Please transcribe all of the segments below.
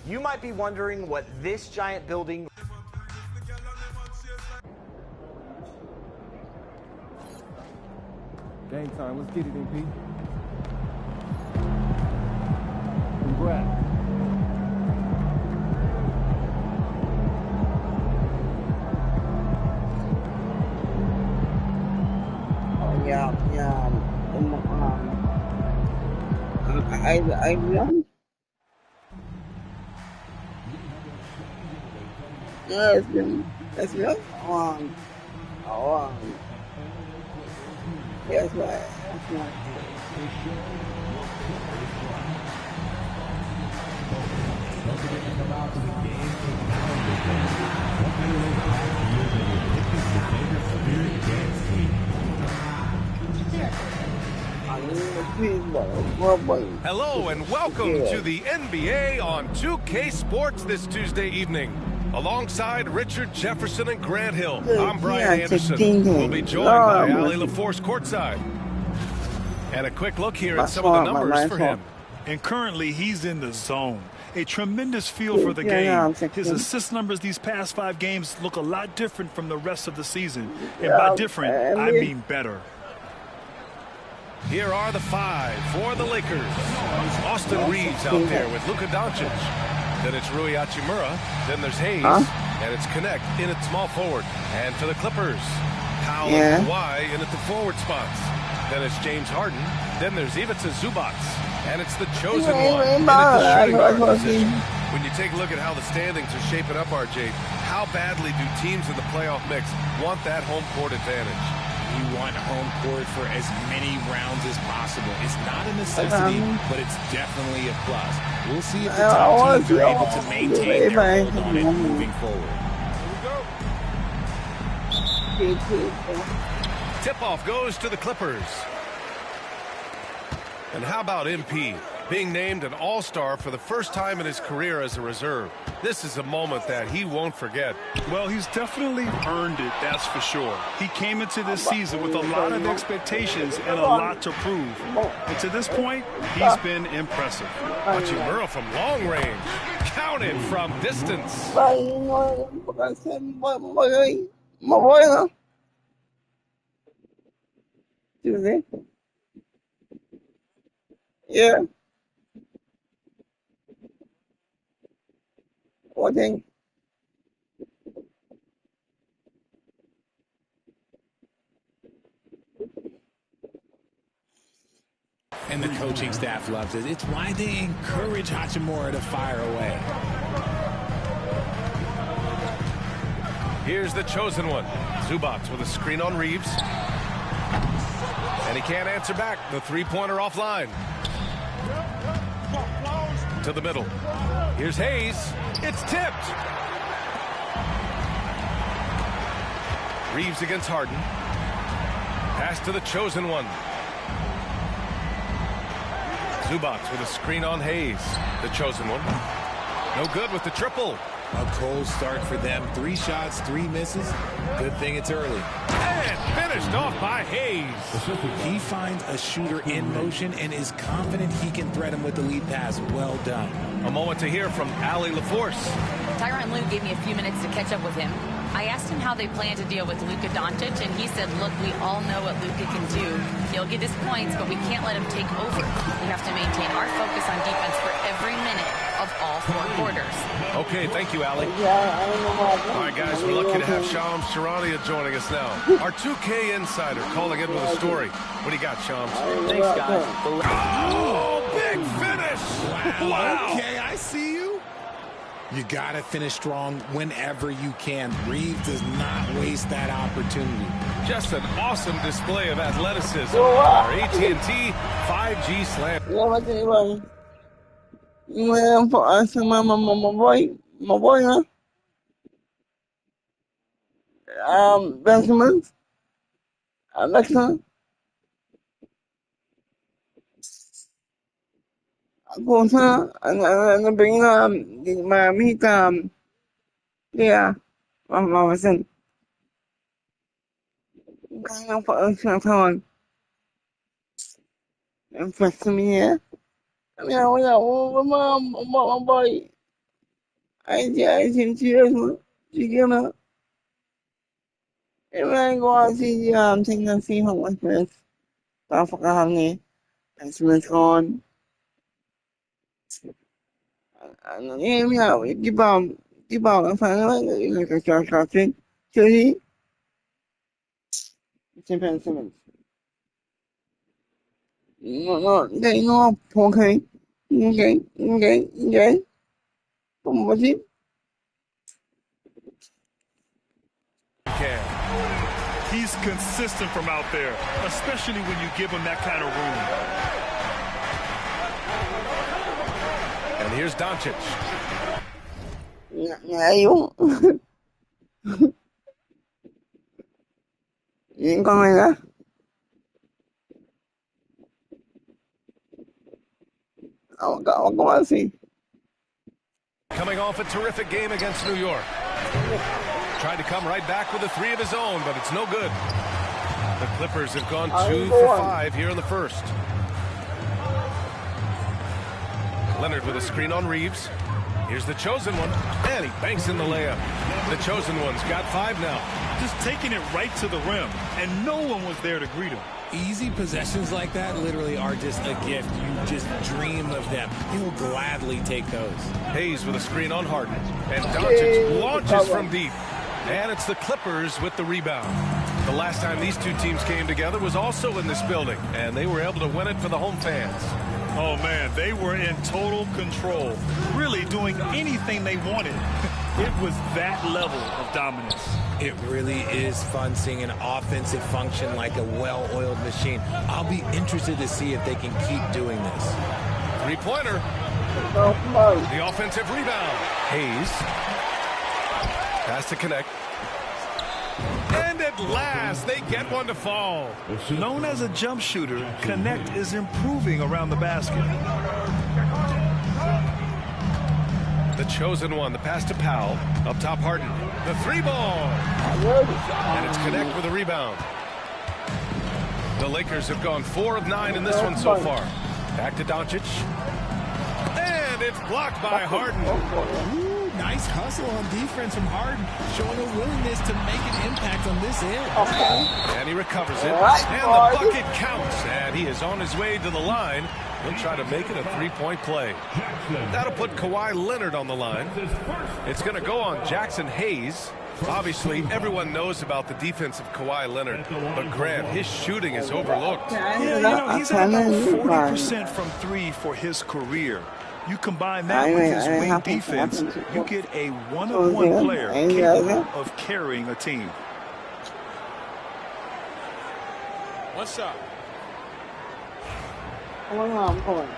You might be wondering what this giant building... Game time. Let's get it, MP. Congrats. Yeah. I young. Yeah, it's young. Yeah, that's right. Hello and welcome to the NBA on 2K Sports this Tuesday evening. Alongside Richard Jefferson and Grant Hill, I'm Brian Anderson. We'll be joined by Ali LaForce courtside. And a quick look here at some of the numbers for him. And currently he's in the zone. A tremendous feel for the game. His assist numbers these past 5 games look a lot different from the rest of the season. And by different, I mean better. Here are the 5 for the Lakers. Austin Reeves out there with Luka Doncic. Then it's Rui Hachimura. Then there's Hayes. And it's Connect in at small forward. And for the Clippers, Powell and Kawhi in at the forward spots. Then it's James Harden. Then there's Ivica Zubac. And it's the chosen one in at the shooting guard position. When you take a look at how the standings are shaping up, RJ, how badly do teams in the playoff mix want that home court advantage? You want home court for as many rounds as possible. It's not a necessity, but it's definitely a plus. We'll see if the top teams are able to maintain their hold on it moving forward. Tip-off goes to the Clippers. And how about MP being named an all-star for the first time in his career as a reserve? This is a moment that he won't forget. Well, he's definitely earned it, that's for sure. He came into this season with a lot of expectations and a lot to prove. And to this point, he's been impressive. Hachimura from long range, counted from distance. Yeah. What thing? And the coaching staff loves it. It's why they encourage Hachimura to fire away. Here's the chosen one. Zubac with a screen on Reeves. And he can't answer back. The three-pointer offline. To the middle. Here's Hayes. It's tipped. Reeves against Harden. Pass to the chosen one. Zubac with a screen on Hayes. The chosen one. No good with the triple. A cold start for them. 3 shots, 3 misses. Good thing it's early. And finished off by Hayes. He finds a shooter in motion and is confident he can thread him with the lead pass. Well done. A moment to hear from Ali LaForce. Tyronn Lue gave me a few minutes to catch up with him. I asked him how they plan to deal with Luka Doncic, and he said, look, we all know what Luka can do. He'll get his points, but we can't let him take over. We have to maintain our focus on defense for every minute of all 4 quarters. Okay, thank you, Ali. All right, guys, we're lucky to have Shams Charania joining us now. Our 2K insider calling in with a story. What do you got, Shams? Thanks, guys. Oh, big finish! Wow. Okay, I see you. You got to finish strong whenever you can. Reeves does not waste that opportunity. Just an awesome display of athleticism. Our AT&T 5G slam. My boy, huh? Benjamin. Alexa. Cô thơ, anh bình mà mi tầm, yeah, mà xin, cái nó phải sang thôi, em phải xem nhé, em yêu mà boy, AJKS together. If I go to see thing and see how much first. Don't forget me. And Smith gone. And yeah, keep on and find like a short thing. Chili. Simple Simmons. No, they know. Okay. Come on, it? He's consistent from out there, especially when you give him that kind of room. And here's Doncic. You. You going there? I'll go and see. Coming off a terrific game against New York. Tried to come right back with a three of his own, but it's no good. The Clippers have gone 2 for 5 here in the first. Leonard with a screen on Reeves. Here's the chosen one, and he banks in the layup. The chosen one's got 5 now. Just taking it right to the rim, and no one was there to greet him. Easy possessions like that literally are just a gift. You just dream of them. He'll gladly take those. Hayes with a screen on Harden, and Doncic launches from deep. And it's the Clippers with the rebound. The last time these two teams came together was also in this building, and they were able to win it for the home fans. Oh, man, they were in total control, really doing anything they wanted. It was that level of dominance. It really is fun seeing an offensive function like a well-oiled machine. I'll be interested to see if they can keep doing this. Three-pointer. The offensive rebound. Hayes. Has to connect. And at last, they get one to fall. Known as a jump shooter, Connect is improving around the basket. The chosen one, the pass to Powell. Up top, Harden. The three ball. And it's Connect with a rebound. The Lakers have gone 4 of 9 in this one so far. Back to Doncic. And it's blocked by Harden. Ooh, nice hustle on defense from Harden, showing a willingness to make an impact on this end. And he recovers it. And the bucket counts. And he is on his way to the line. He'll try to make it a 3-point play. That'll put Kawhi Leonard on the line. It's going to go on Jackson Hayes. Obviously, everyone knows about the defense of Kawhi Leonard, but Grant, his shooting is overlooked. Yeah, he's at about 40% from 3 for his career. You combine that with his wing defense, you get a one-on-one player capable of carrying a team. What's up? I'm going.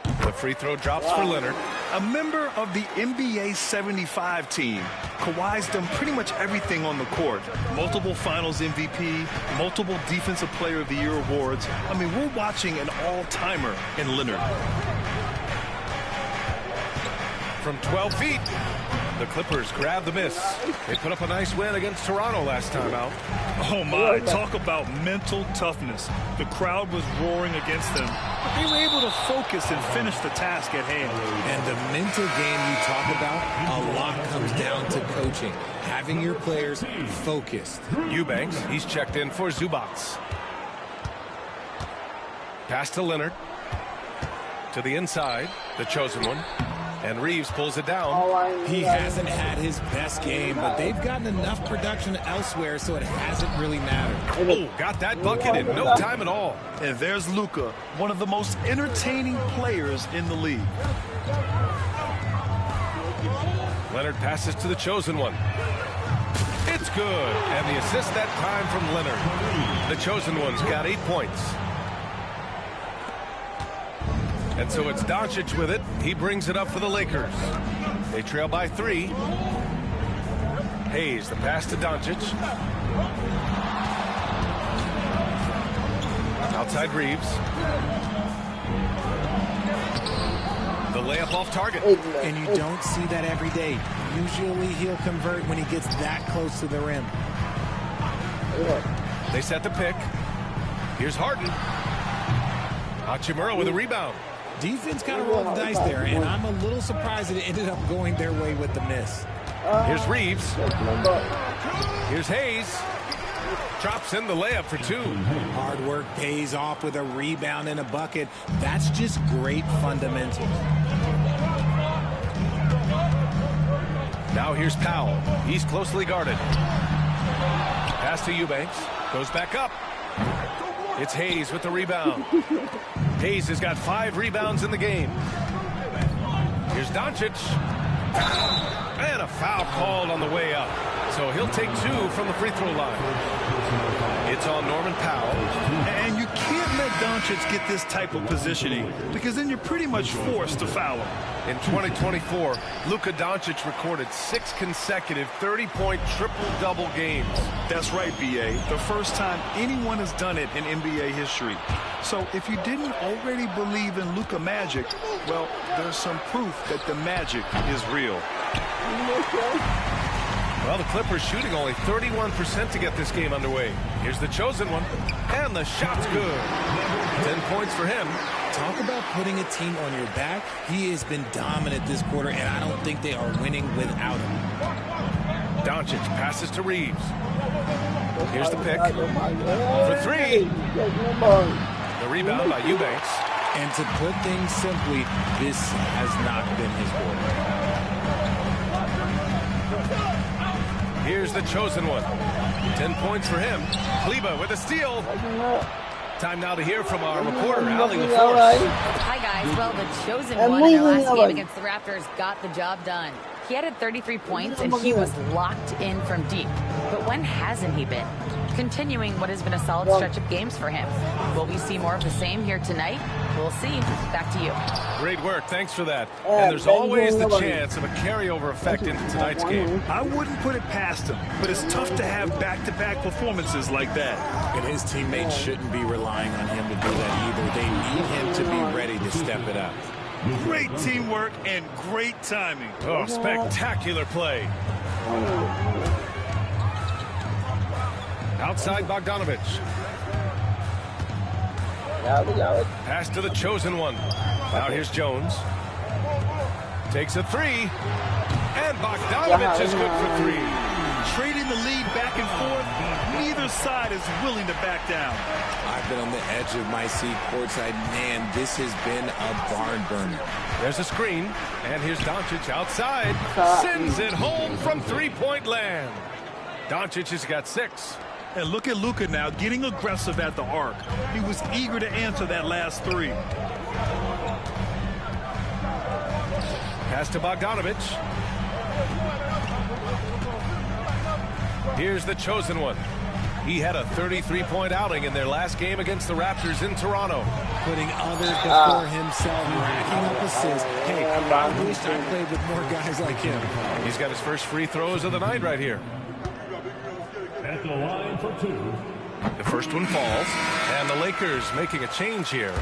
The free throw drops for Leonard. A member of the NBA 75 team, Kawhi's done pretty much everything on the court. Multiple Finals MVP, multiple Defensive Player of the Year awards. I mean, we're watching an all-timer in Leonard. From 12 feet, the Clippers grab the miss. They put up a nice win against Toronto last time out. Oh, my. Talk about mental toughness. The crowd was roaring against them, but they were able to focus and finish the task at hand. And the mental game you talk about, a lot comes down to coaching, having your players focused. Eubanks, he's checked in for Zubats. Pass to Leonard. To the inside, the chosen one. And Reeves pulls it down. He hasn't had his best game, but they've gotten enough production elsewhere, so it hasn't really mattered. Oh, got that bucket in no time at all. And there's Luka, one of the most entertaining players in the league. Leonard passes to the chosen one. It's good. And the assist that time from Leonard. The chosen one's got 8 points. And so it's Doncic with it. He brings it up for the Lakers. They trail by 3. Hayes, the pass to Doncic. Outside Reeves. The layup off target. And you don't see that every day. Usually he'll convert when he gets that close to the rim. They set the pick. Here's Harden. Hachimura with a rebound. Defense kind of rolled the dice there, and I'm a little surprised that it ended up going their way with the miss. Here's Reeves. Here's Hayes. Drops in the layup for 2. Hard work pays off with a rebound and a bucket. That's just great fundamentals. Now here's Powell. He's closely guarded. Pass to Eubanks. Goes back up. It's Hayes with the rebound. Hayes has got 5 rebounds in the game. Here's Doncic. And a foul called on the way up. So he'll take 2 from the free throw line. It's on Norman Powell. And you can't let Doncic get this type of positioning because then you're pretty much forced to foul him. In 2024, Luka Doncic recorded 6 consecutive 30-point triple-double games. That's right, B.A. The first time anyone has done it in NBA history. So if you didn't already believe in Luka magic, well, there's some proof that the magic is real. Well, the Clippers shooting only 31% to get this game underway. Here's the chosen one. And the shot's good. 10 points for him. Talk about putting a team on your back. He has been dominant this quarter, and I don't think they are winning without him. Doncic passes to Reeves. Here's the pick. For 3. The rebound by Eubanks. And to put things simply, this has not been his quarter. Here's the chosen one. 10 points for him. Kleba with a steal. Time now to hear from our reporter, Allie LaForce. Hi, guys. Well, the chosen one in their last game against the Raptors got the job done. He added 33 points, and he was locked in from deep. But when hasn't he been? Continuing what has been a solid stretch of games for him. Will we see more of the same here tonight? We'll see. Back to you. Great work. Thanks for that. And there's always the chance of a carryover effect into tonight's game. I wouldn't put it past him, but it's tough to have back-to-back performances like that. And his teammates shouldn't be relying on him to do that either. They need him to be ready to step it up. Great teamwork and great timing. Oh, spectacular play. Outside Bogdanovich. Pass to the chosen one. Now here's Jones. Takes a 3. And Bogdanovich is good for 3. Trading the lead back and forth, neither side is willing to back down. I've been on the edge of my seat courtside. Man, this has been a barn burner. There's a screen. And here's Doncic outside. Sends it home from 3-point land. Doncic has got 6. And look at Luka now getting aggressive at the arc. He was eager to answer that last 3. Pass to Bogdanovich. Here's the chosen one. He had a 33-point outing in their last game against the Raptors in Toronto. Putting others before himself, racking up assists. Hey, I wish I played with more guys like him. He's got his first free throws of the night right here. At the line for 2. The first one falls, and the Lakers making a change here.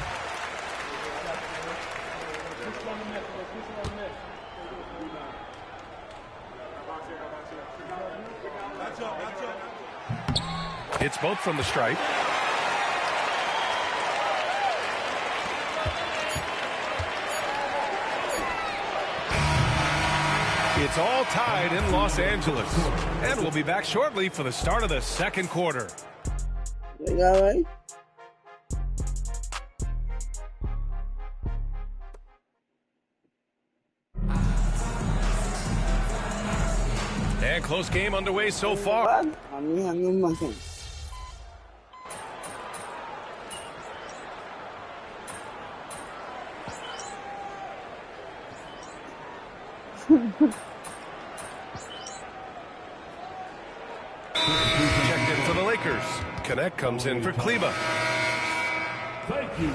It's both from the stripe. It's all tied in Los Angeles. And we'll be back shortly for the start of the second quarter. And close game underway so far. Checked in for the Lakers. Connect comes in for Kleba. Thank you.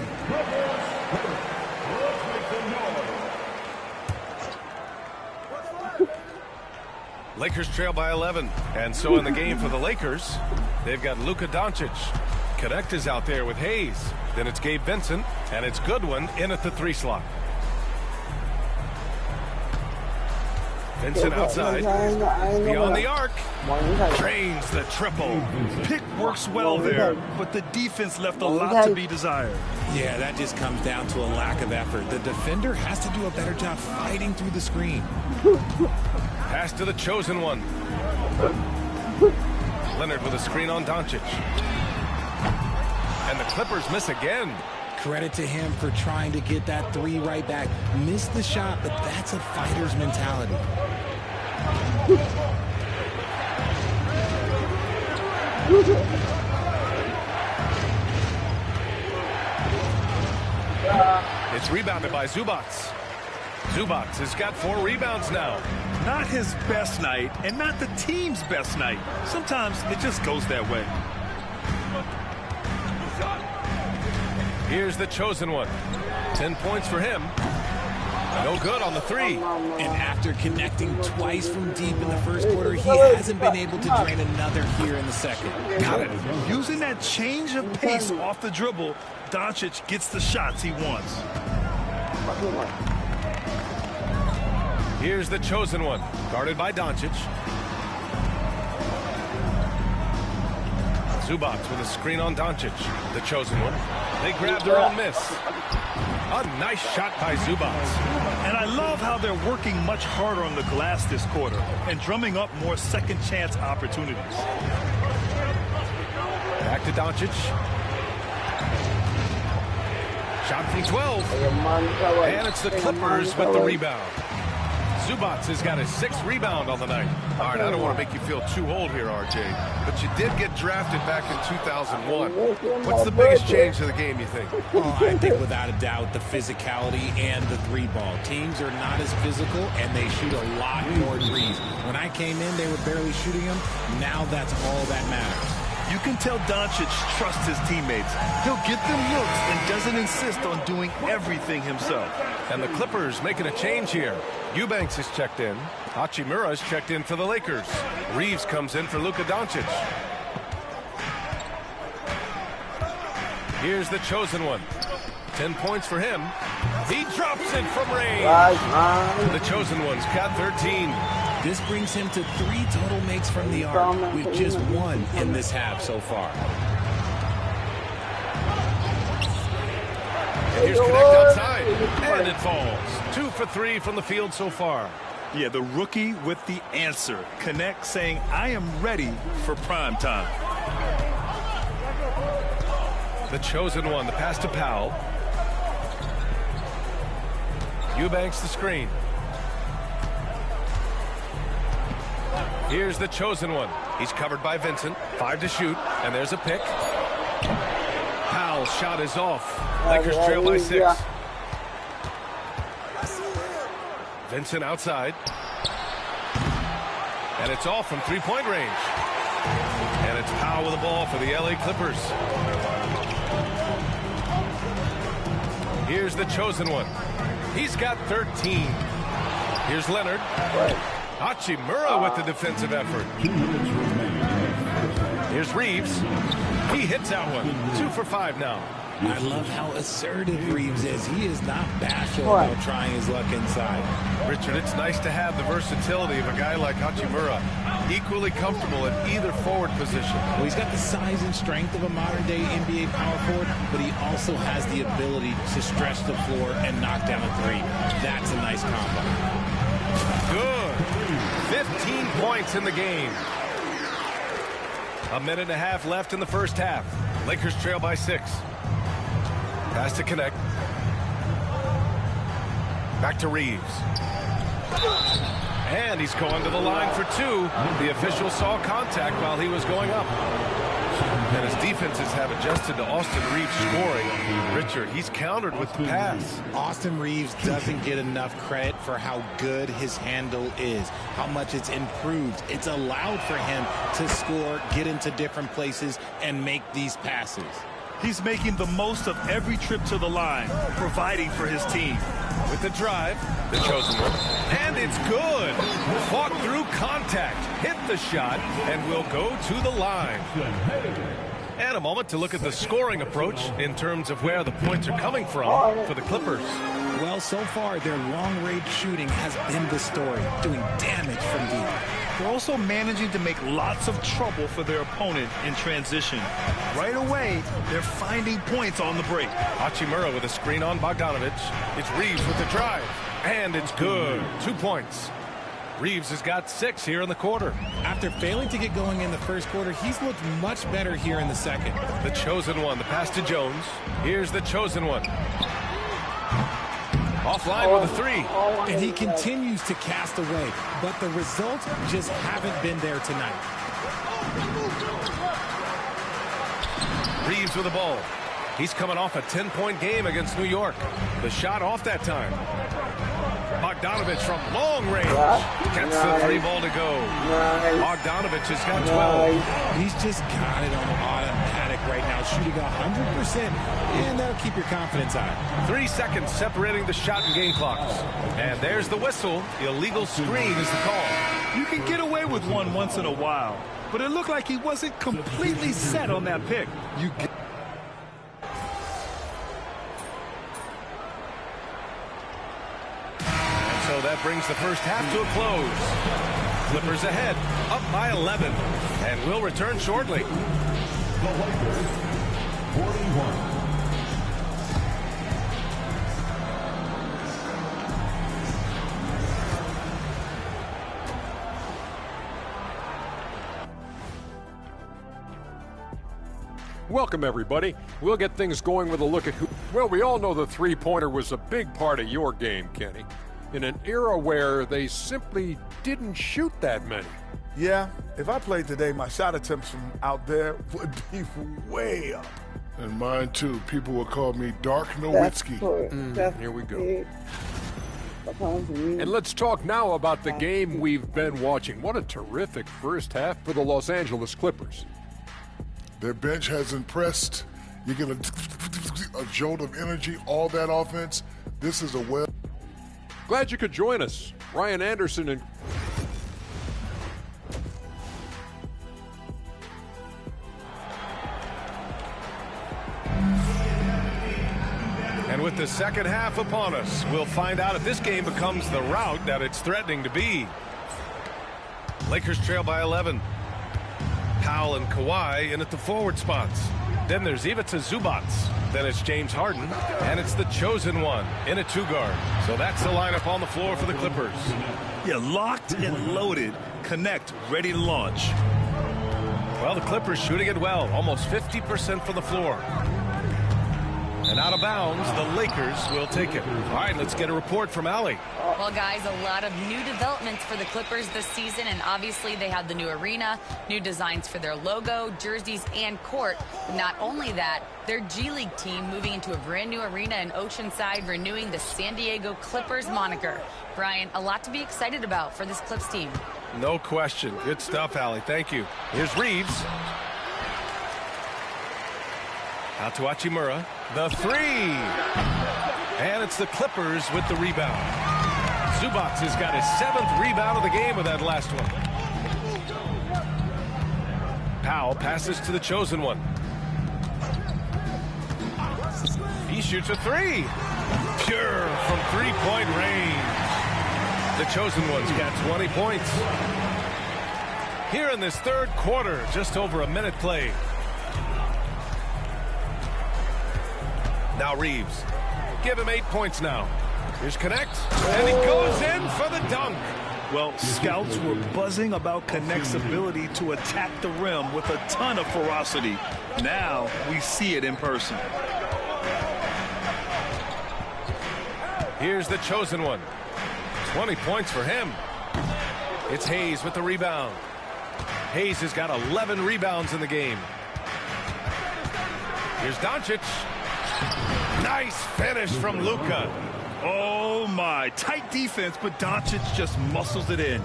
Lakers trail by 11. And so in the game for the Lakers, they've got Luka Doncic. Connect is out there with Hayes. Then it's Gabe Vincent. And it's Goodwin in at the 3 slot. Vincent outside. Beyond the arc. Drains the triple. Pick works well there, but the defense left a lot to be desired. Yeah, that just comes down to a lack of effort. The defender has to do a better job fighting through the screen. Pass to the chosen one. Leonard with a screen on Doncic. And the Clippers miss again. Credit to him for trying to get that three right back. Missed the shot, but that's a fighter's mentality. It's rebounded by Zubac. Zubac has got 4 rebounds now. Not his best night, and not the team's best night. Sometimes it just goes that way. Here's the chosen one. 10 points for him. No good on the 3. And after connecting twice from deep in the first quarter, he hasn't been able to drain another here in the second. Got it. Using that change of pace off the dribble, Doncic gets the shots he wants. Here's the chosen one. Guarded by Doncic. Zubac with a screen on Doncic. The chosen one. They grab their own miss. A nice shot by Zubac. And I love how they're working much harder on the glass this quarter and drumming up more second chance opportunities. Back to Doncic. Shot from 12. And it's the Clippers with the rebound. Zubac has got his 6th rebound on the night. All right, I don't want to make you feel too old here, RJ, but you did get drafted back in 2001. What's the biggest change to the game, you think? Well, I think without a doubt the physicality and the 3-ball. Teams are not as physical, and they shoot a lot more threes. When I came in, they were barely shooting them. Now that's all that matters. You can tell Doncic trusts his teammates. He'll get them looks and doesn't insist on doing everything himself. And the Clippers making a change here. Eubanks is checked in. Hachimura is checked in for the Lakers. Reeves comes in for Luka Doncic. Here's the chosen one. 10 points for him. He drops it from range. The chosen one's got 13. This brings him to 3 total makes from the arc, with just 1 in this half so far. And here's Connect outside, and it falls. 2 for 3 from the field so far. Yeah, the rookie with the answer. Connect saying, I am ready for prime time. The chosen one, the pass to Powell. Eubanks the screen. Here's the chosen one. He's covered by Vincent. 5 to shoot, and there's a pick. Powell's shot is off. Lakers trail by 6. Vincent outside. And it's off from 3-point range. And it's Powell with the ball for the LA Clippers. Here's the chosen one. He's got 13. Here's Leonard. Hachimura with the defensive effort. Here's Reeves. He hits that one. 2 for 5 now. I love how assertive Reeves is. He is not bashful about trying his luck inside. Richard, it's nice to have the versatility of a guy like Hachimura. Equally comfortable at either forward position. Well, he's got the size and strength of a modern-day NBA power forward, but he also has the ability to stretch the floor and knock down a 3. That's a nice combo. Good. 15 points in the game. A minute and a half left in the first half. Lakers trail by 6. Pass to Connect. Back to Reeves. And he's going to the line for 2. The official saw contact while he was going up. And his defenses have adjusted to Austin Reeves scoring. Richard, he's countered with the pass. Austin Reeves doesn't get enough credit for how good his handle is, how much it's improved. It's allowed for him to score, get into different places, and make these passes. He's making the most of every trip to the line, providing for his team. With the drive, the chosen one, and it's good. Fought through contact, hit the shot, and will go to the line. And a moment to look at the scoring approach in terms of where the points are coming from for the Clippers. Well, so far, their long-range shooting has been the story, doing damage from deep. They're also managing to make lots of trouble for their opponent in transition. Right away, they're finding points on the break. Hachimura with a screen on Bogdanovich. It's Reeves with the drive. And it's good. 2 points. Reeves has got 6 here in the quarter. After failing to get going in the first quarter, he's looked much better here in the second. The chosen one. The pass to Jones. Here's the chosen one. Offline with a 3. And he continues to cast away, but the results just haven't been there tonight. Reeves with the ball. He's coming off a 10-point game against New York. The shot off that time. Bogdanovich from long range gets the 3 ball to go. Bogdanovich has got 12. He's just got it on automatic right now, shooting 100%, and that'll keep your confidence high. 3 seconds separating the shot and game clocks. And there's the whistle. Illegal screen is the call. You can get away with one once in a while, but it looked like he wasn't completely set on that pick. So that brings the first half to a close. Clippers ahead, up by 11, and will return shortly. The Lakers, 41. Welcome, everybody. We'll get things going with a look at who... Well, we all know the three-pointer was a big part of your game, Kenny, in an era where they simply didn't shoot that many. Yeah, if I played today, my shot attempts from out there would be way up. And mine, too. People will call me Dark Nowitzki. Here we go. And let's talk now about the game we've been watching. What a terrific first half for the Los Angeles Clippers. Their bench has impressed. You get a jolt of energy, all that offense. This is a well. Glad you could join us. Ryan Anderson and... And with the second half upon us, we'll find out if this game becomes the rout that it's threatening to be. Lakers trail by 11. Powell and Kawhi in at the forward spots. Then there's Ivica Zubac. Then it's James Harden. And it's the chosen one in a 2-guard. So that's the lineup on the floor for the Clippers. Yeah, locked and loaded. Connect, ready to launch. Well, the Clippers shooting it well. Almost 50% from the floor. And out of bounds, the Lakers will take it. All right, let's get a report from Allie. Well, guys, a lot of new developments for the Clippers this season, and obviously they have the new arena, new designs for their logo, jerseys, and court. But not only that, their G League team moving into a brand new arena in Oceanside, renewing the San Diego Clippers moniker. Brian, a lot to be excited about for this Clips team. No question. Good stuff, Allie. Thank you. Here's Reeves. Out to Hachimura. The 3. And it's the Clippers with the rebound. Zubac has got his 7th rebound of the game with that last one. Powell passes to the chosen one. He shoots a 3. Pure from 3-point range. The chosen one's got 20 points. Here in this third quarter, just over a minute played. Now Reeves. Give him 8 points now. Here's Connect. And he goes in for the dunk. Well, scouts were buzzing about Connect's ability to attack the rim with a ton of ferocity. Now we see it in person. Here's the chosen one. 20 points for him. It's Hayes with the rebound. Hayes has got 11 rebounds in the game. Here's Doncic. Nice finish from Luka. Oh, my. Tight defense, but Doncic just muscles it in.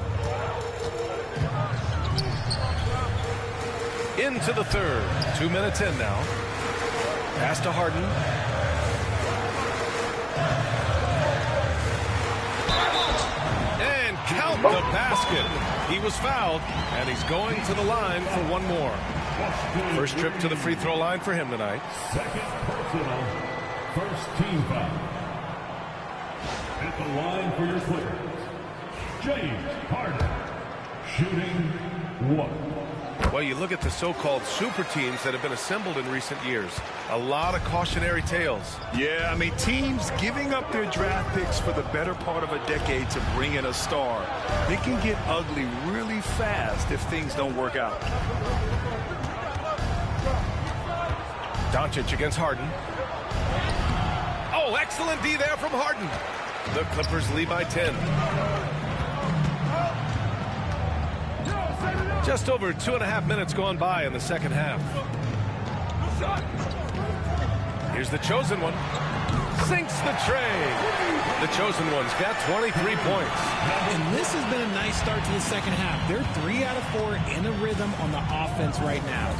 Into the third. 2 minutes in now. Pass to Harden. And count the basket. He was fouled, and he's going to the line for one more. First trip to the free throw line for him tonight. Second personal. First team foul. At the line for your Clippers, James Harden, shooting 1. Well, you look at the so-called super teams that have been assembled in recent years. A lot of cautionary tales. Yeah, I mean, teams giving up their draft picks for the better part of a decade to bring in a star. It can get ugly really fast if things don't work out. Doncic against Harden. Oh, excellent D there from Harden. The Clippers lead by 10. Just over 2.5 minutes gone by in the second half. Here's the chosen one. Sinks the tray. The chosen one's got 23 points. And this has been a nice start to the second half. They're 3 out of 4 in a rhythm on the offense right now.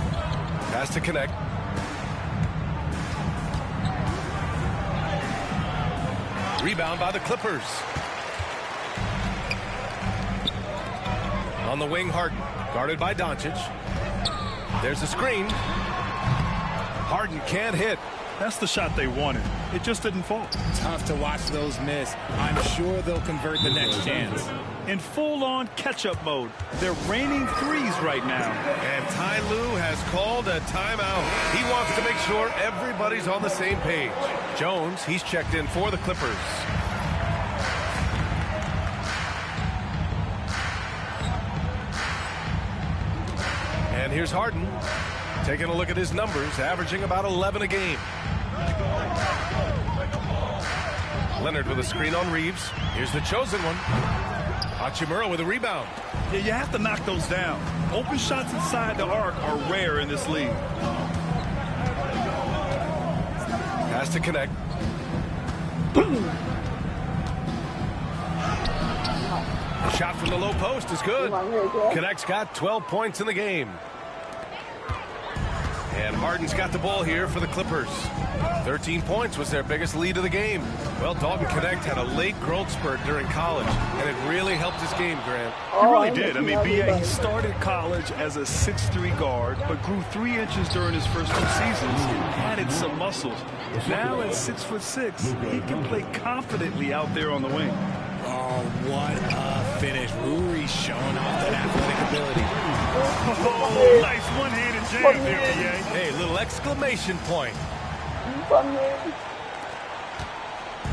Has to connect. Rebound by the Clippers. On the wing, Harden. Guarded by Doncic. There's a screen. Harden can't hit. That's the shot they wanted. It just didn't fall. Tough to watch those miss. I'm sure they'll convert the next chance. In full-on catch-up mode. They're raining threes right now. And Ty Lue has called a timeout. He wants to make sure everybody's on the same page. Jones, he's checked in for the Clippers. And here's Harden, taking a look at his numbers, averaging about 11 a game. Leonard with a screen on Reeves. Here's the chosen one. Hachimura with a rebound. Yeah, you have to knock those down. Open shots inside the arc are rare in this league. Has to connect. The shot from the low post is good. Connect's got 12 points in the game. And Harden's got the ball here for the Clippers. 13 points was their biggest lead of the game. Well, Dalton Connect had a late growth spurt during college, and it really helped his game, Grant. He really did. I mean, B.A., he started college as a 6'3" guard, but grew 3 inches during his first 2 seasons, added some muscles. Now at 6'6", he can play confidently out there on the wing. Oh, what a finish. Ruri's showing off that athletic ability. Oh, nice one-handed jam there, B.A. Hey, little exclamation point.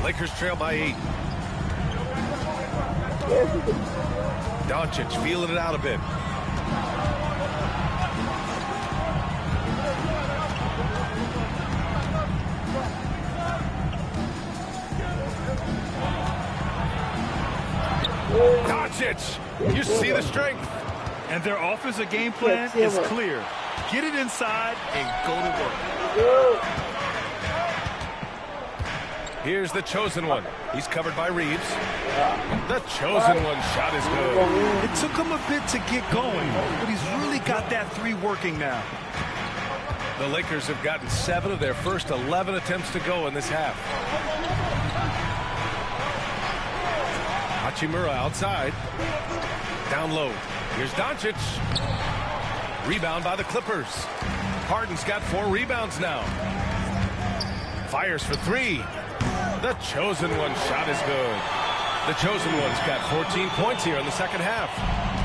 Lakers trail by 8. Doncic feeling it out a bit. Doncic, you see the strength. And their offensive game plan is clear. Get it inside and go to work. Here's the chosen one. He's covered by Reeves. The chosen one shot is good. It took him a bit to get going, but he's really got that 3 working now. The Lakers have gotten 7 of their first 11 attempts to go in this half. Hachimura outside. Down low. Here's Doncic. Rebound by the Clippers. Harden's got 4 rebounds now. Fires for 3. The chosen one shot is good. The chosen one's got 14 points here in the second half.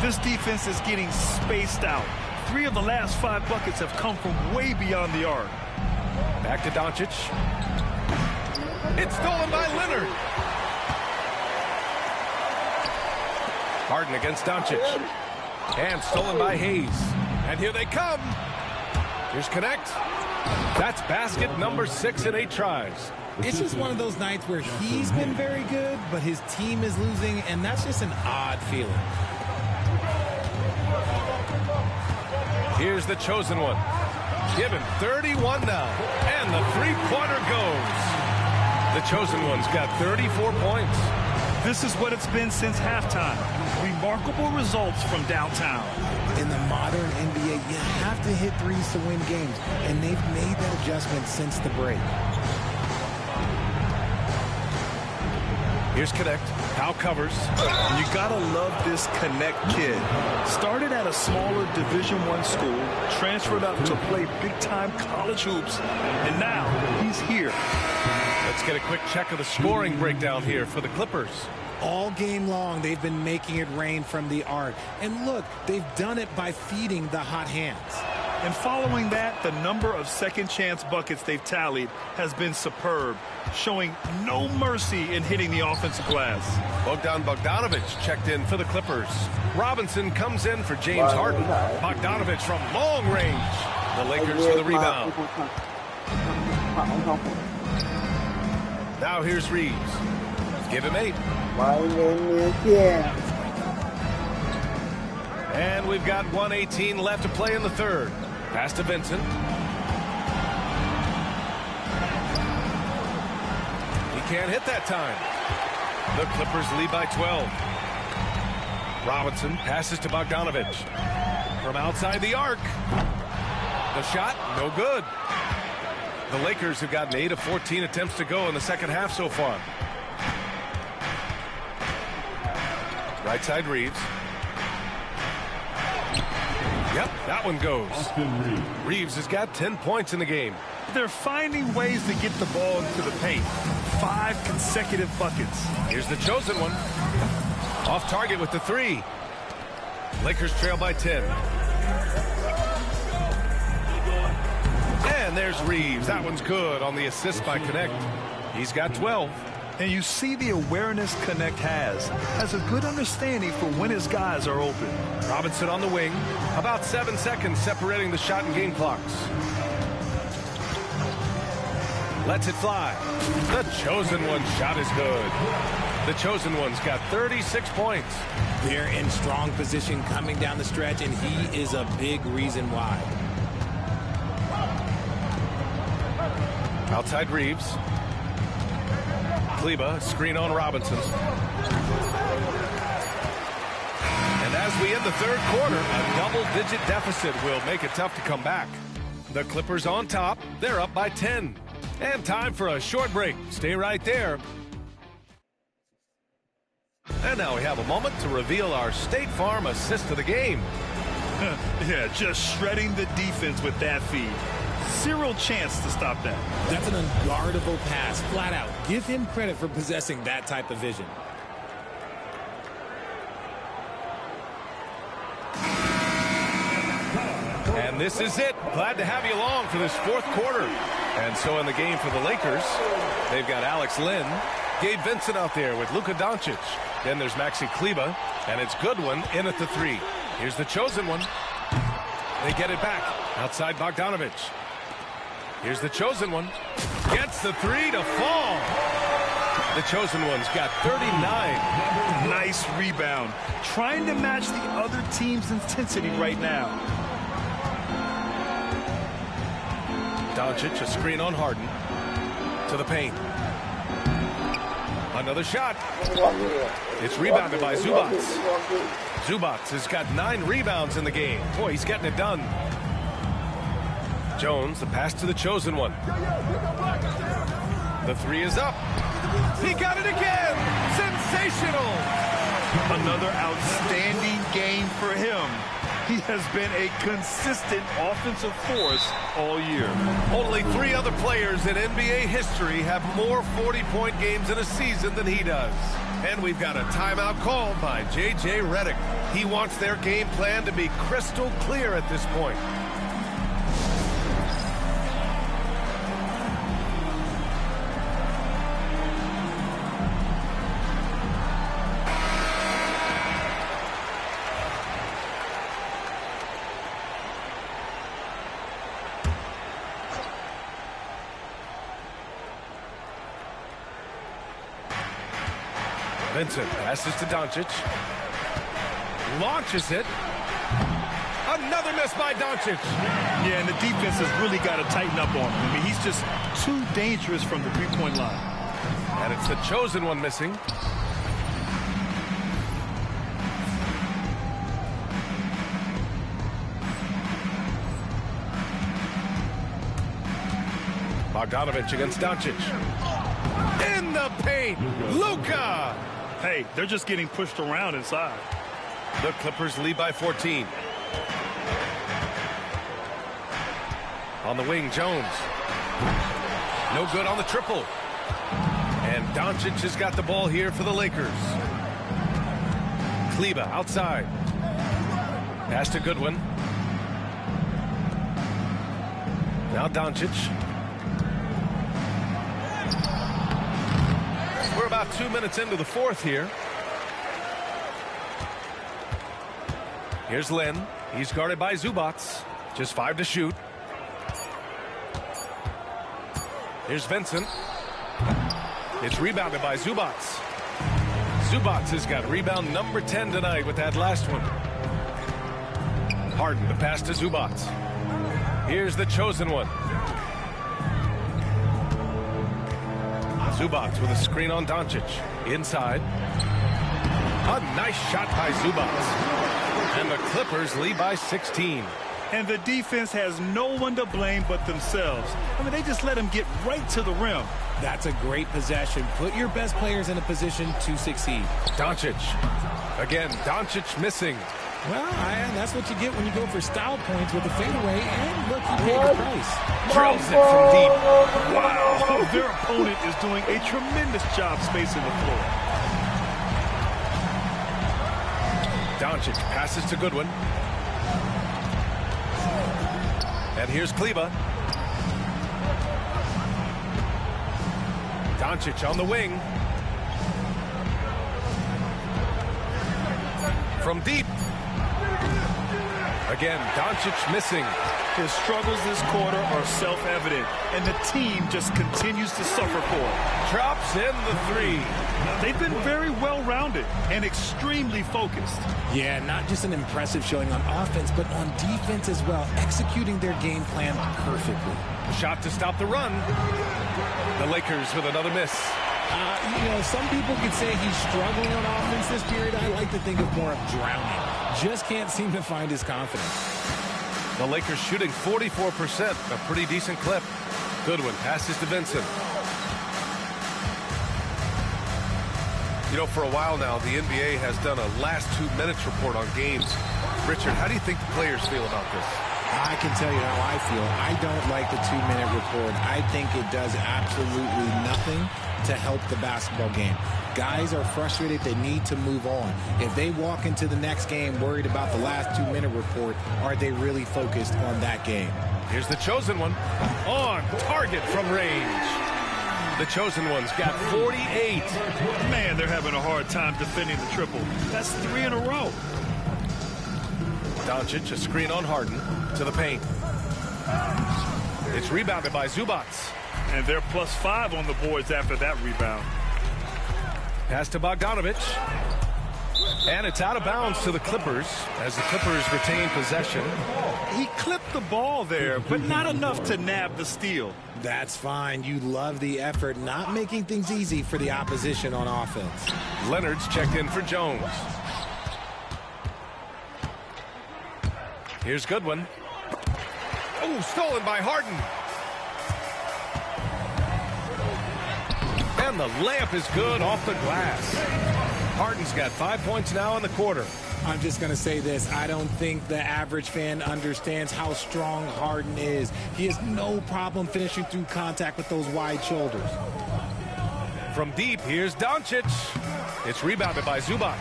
This defense is getting spaced out. 3 of the last 5 buckets have come from way beyond the arc. Back to Doncic. It's stolen by Leonard. Harden against Doncic. And stolen by Hayes. And here they come. Here's Connect. That's basket number 6 in 8 tries. It's just one of those nights where he's been very good, but his team is losing, and that's just an odd feeling. Here's the chosen one. Given 31 now. And the three-pointer goes. The chosen one's got 34 points. This is what it's been since halftime. Remarkable results from downtown. In the modern NBA, you have to hit threes to win games, and they've made that adjustment since the break. Here's Connect. How covers. You gotta love this Connect kid. Started at a smaller Division I school, transferred up to play big-time college hoops, and now he's here. The Let's get a quick check of the scoring breakdown here for the Clippers. All game long, they've been making it rain from the arc. And look, they've done it by feeding the hot hands. And following that, the number of second chance buckets they've tallied has been superb, showing no mercy in hitting the offensive glass. Bogdanovich checked in for the Clippers. Robinson comes in for James Harden. Bogdanovich from long range. The Lakers for the rebound. Now here's Reeves. Give him 8. And we've got 1:18 left to play in the third. Pass to Vincent. He can't hit that time. The Clippers lead by 12. Robinson passes to Bogdanovich. From outside the arc. The shot, no good. The Lakers have gotten 8 of 14 attempts to go in the second half so far. Right side Reeves. Yep, that one goes. Reeves has got 10 points in the game. They're finding ways to get the ball into the paint. 5 consecutive buckets. Here's the chosen one. Off target with the 3. Lakers trail by 10. And there's Reeves. That one's good on the assist by Connect. He's got 12. And you see the awareness Connect has a good understanding for when his guys are open. Robinson on the wing. About 7 seconds separating the shot and game clocks. Lets it fly. The chosen one shot is good. The chosen one's got 36 points. They're in strong position coming down the stretch, and he is a big reason why. Outside Reeves. Kleber, screen on Robinson. And as we end the third quarter, a double-digit deficit will make it tough to come back. The Clippers on top. They're up by 10. And time for a short break. Stay right there. And now we have a moment to reveal our State Farm assist of the game. Yeah, just shredding the defense with that feed. Zero chance to stop that. That's an unguardable pass, flat out. Give him credit for possessing that type of vision. And this is it. Glad to have you along for this fourth quarter. And so in the game for the Lakers, they've got Alex Len, Gabe Vincent out there with Luka Doncic. Then there's Maxi Kleber, and it's Goodwin in at the 3. Here's the chosen one. They get it back outside Bogdanovich. Here's the chosen one. Gets the 3 to fall. The chosen one's got 39. Nice rebound. Trying to match the other team's intensity right now. Doncic, a screen on Harden. To the paint. Another shot. It's rebounded by Zubac. Zubac has got 9 rebounds in the game. Boy, he's getting it done. Jones, the pass to the chosen one. The 3 is up. He got it again. Sensational. Another outstanding game for him. He has been a consistent offensive force all year. Only 3 other players in NBA history have more 40-point games in a season than he does. And we've got a timeout called by J.J. Redick. He wants their game plan to be crystal clear at this point. Vincent passes to Doncic. Launches it. Another miss by Doncic. Yeah, and the defense has really got to tighten up on him. I mean, he's just too dangerous from the three-point line. And it's the chosen one missing. Bogdanovich against Doncic. In the paint, Luka. Hey, they're just getting pushed around inside. The Clippers lead by 14. On the wing, Jones. No good on the triple. And Doncic has got the ball here for the Lakers. Kleber outside. Pass to Goodwin. Now Doncic. We're about 2 minutes into the fourth here. Here's Len. He's guarded by Zubac. Just 5 to shoot. Here's Vincent. It's rebounded by Zubac. Zubac has got rebound number 10 tonight with that last one. Harden, the pass to Zubac. Here's the chosen one. Zubac with a screen on Doncic. Inside. A nice shot by Zubac. And the Clippers lead by 16. And the defense has no one to blame but themselves. I mean, they just let him get right to the rim. That's a great possession. Put your best players in a position to succeed. Doncic. Again, Doncic missing. Well, that's what you get when you go for style points with a fadeaway. And look, he paid the price. Drills it from deep. Wow, their opponent is doing a tremendous job spacing the floor. Doncic passes to Goodwin. And here's Kleber. Doncic on the wing. From deep. Again, Doncic missing. His struggles this quarter are self-evident, and the team just continues to suffer for it. Drops in the three. They've been very well-rounded and extremely focused. Yeah, not just an impressive showing on offense, but on defense as well, executing their game plan perfectly. Shot to stop the run. The Lakers with another miss. Some people could say he's struggling on offense this period. I like to think of more of drowning. Just can't seem to find his confidence. The Lakers shooting 44%, a pretty decent clip. Goodwin passes to Vincent. You know, for a while now, the NBA has done a last 2 minutes report on games. Richard, how do you think the players feel about this? I can tell you how I feel. I don't like the 2-minute report. I think it does absolutely nothing to help the basketball game. Guys are frustrated. They need to move on. If they walk into the next game worried about the last 2-minute report, are they really focused on that game? Here's the chosen one. On target from range. The chosen one's got 48. Man, they're having a hard time defending the triple. That's 3 in a row. Doncic, a screen on Harden to the paint. It's rebounded by Zubac. And they're +5 on the boards after that rebound. Pass to Bogdanovic. And it's out of bounds to the Clippers as the Clippers retain possession. He clipped the ball there, but not enough to nab the steal. That's fine. You love the effort, not making things easy for the opposition on offense. Leonard's checked in for Jones. Here's Goodwin. Oh, stolen by Harden. And the layup is good off the glass. Harden's got 5 points now in the quarter. I'm just going to say this. I don't think the average fan understands how strong Harden is. He has no problem finishing through contact with those wide shoulders. From deep, here's Doncic. It's rebounded by Zubac.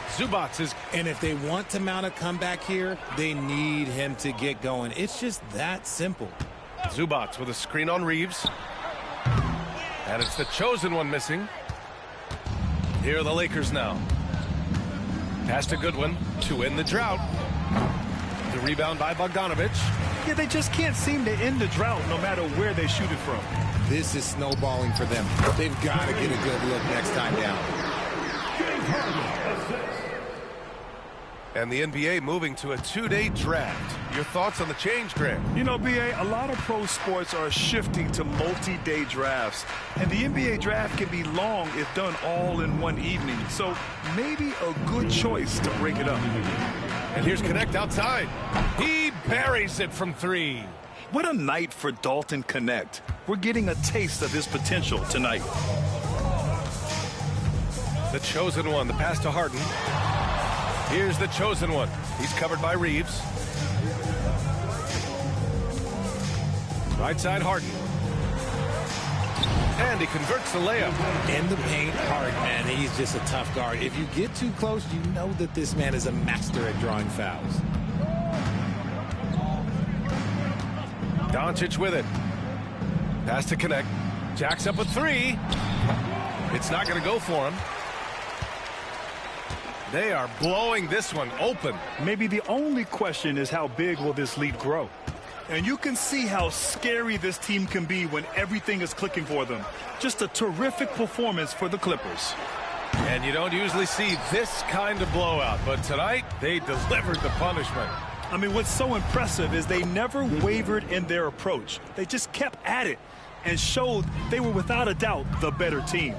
Zubac is... And if they want to mount a comeback here, they need him to get going. It's just that simple. Zubac with a screen on Reeves. And it's the chosen one missing. Here are the Lakers now. Pass to Goodwin to end the drought. The rebound by Bogdanovic. Yeah, they just can't seem to end the drought no matter where they shoot it from. This is snowballing for them. They've got to get a good look next time down. And the NBA moving to a 2-day draft. Your thoughts on the change, Grant? You know, B.A., a lot of pro sports are shifting to multi-day drafts. And the NBA draft can be long if done all in one evening. So maybe a good choice to break it up. And here's Connect outside. He buries it from 3. What a night for Dalton Connect. We're getting a taste of his potential tonight. The chosen one, the pass to Harden. Here's the chosen one. He's covered by Reeves. Right side Harden. And he converts the layup. In the paint, hard, man. He's just a tough guard. If you get too close, you know that this man is a master at drawing fouls. Doncic with it. Pass to connect. Jacks up a three. It's not going to go for him. They are blowing this one open. Maybe the only question is how big will this lead grow? And you can see how scary this team can be when everything is clicking for them. Just a terrific performance for the Clippers. And you don't usually see this kind of blowout, but tonight they delivered the punishment. I mean, what's so impressive is they never wavered in their approach. They just kept at it and showed they were without a doubt the better team.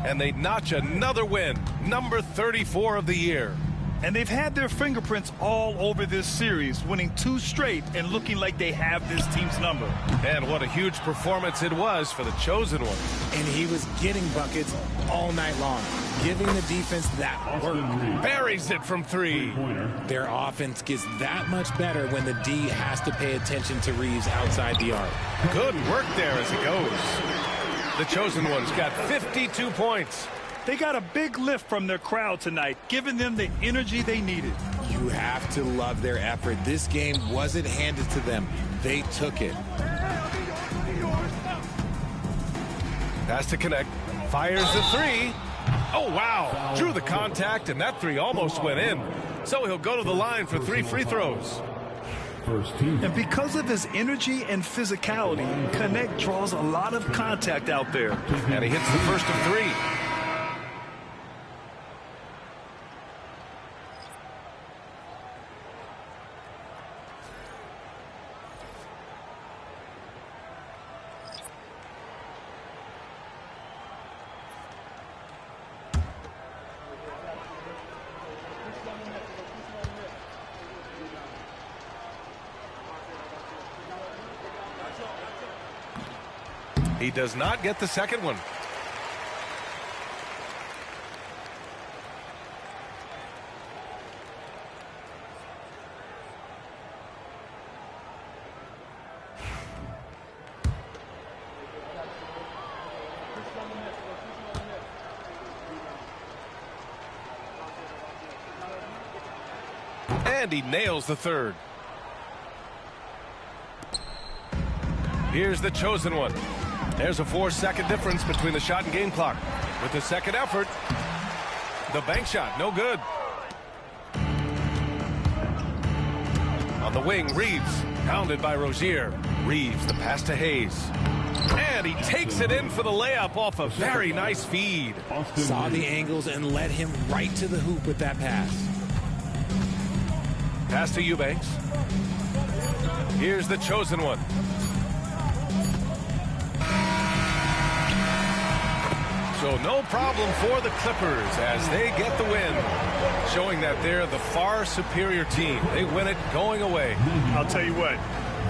And they notch another win, number 34 of the year. And they've had their fingerprints all over this series, winning 2 straight and looking like they have this team's number. And what a huge performance it was for the chosen one. And he was getting buckets all night long, giving the defense that work. Buries it from 3. Their offense gets that much better when the D has to pay attention to Reeves outside the arc. Good work there as it goes. The chosen one's got 52 points. They got a big lift from their crowd tonight, giving them the energy they needed. You have to love their effort. This game wasn't handed to them. They took it. Pass to connect. Fires the 3. Oh, wow. Drew the contact, and that 3 almost went in. So he'll go to the line for 3 free throws. And because of his energy and physicality, Connect draws a lot of contact out there. And he hits the first of 3. He does not get the second one. And he nails the third. Here's the chosen one. There's a 4-second difference between the shot and game clock. With the second effort, the bank shot, no good. On the wing, Reeves, pounded by Rozier. Reeves, the pass to Hayes. And he takes it in for the layup off a very nice feed. Saw the angles and led him right to the hoop with that pass. Pass to Eubanks. Here's the chosen one. So no problem for the Clippers as they get the win, showing that they're the far superior team. They win it going away. I'll tell you what,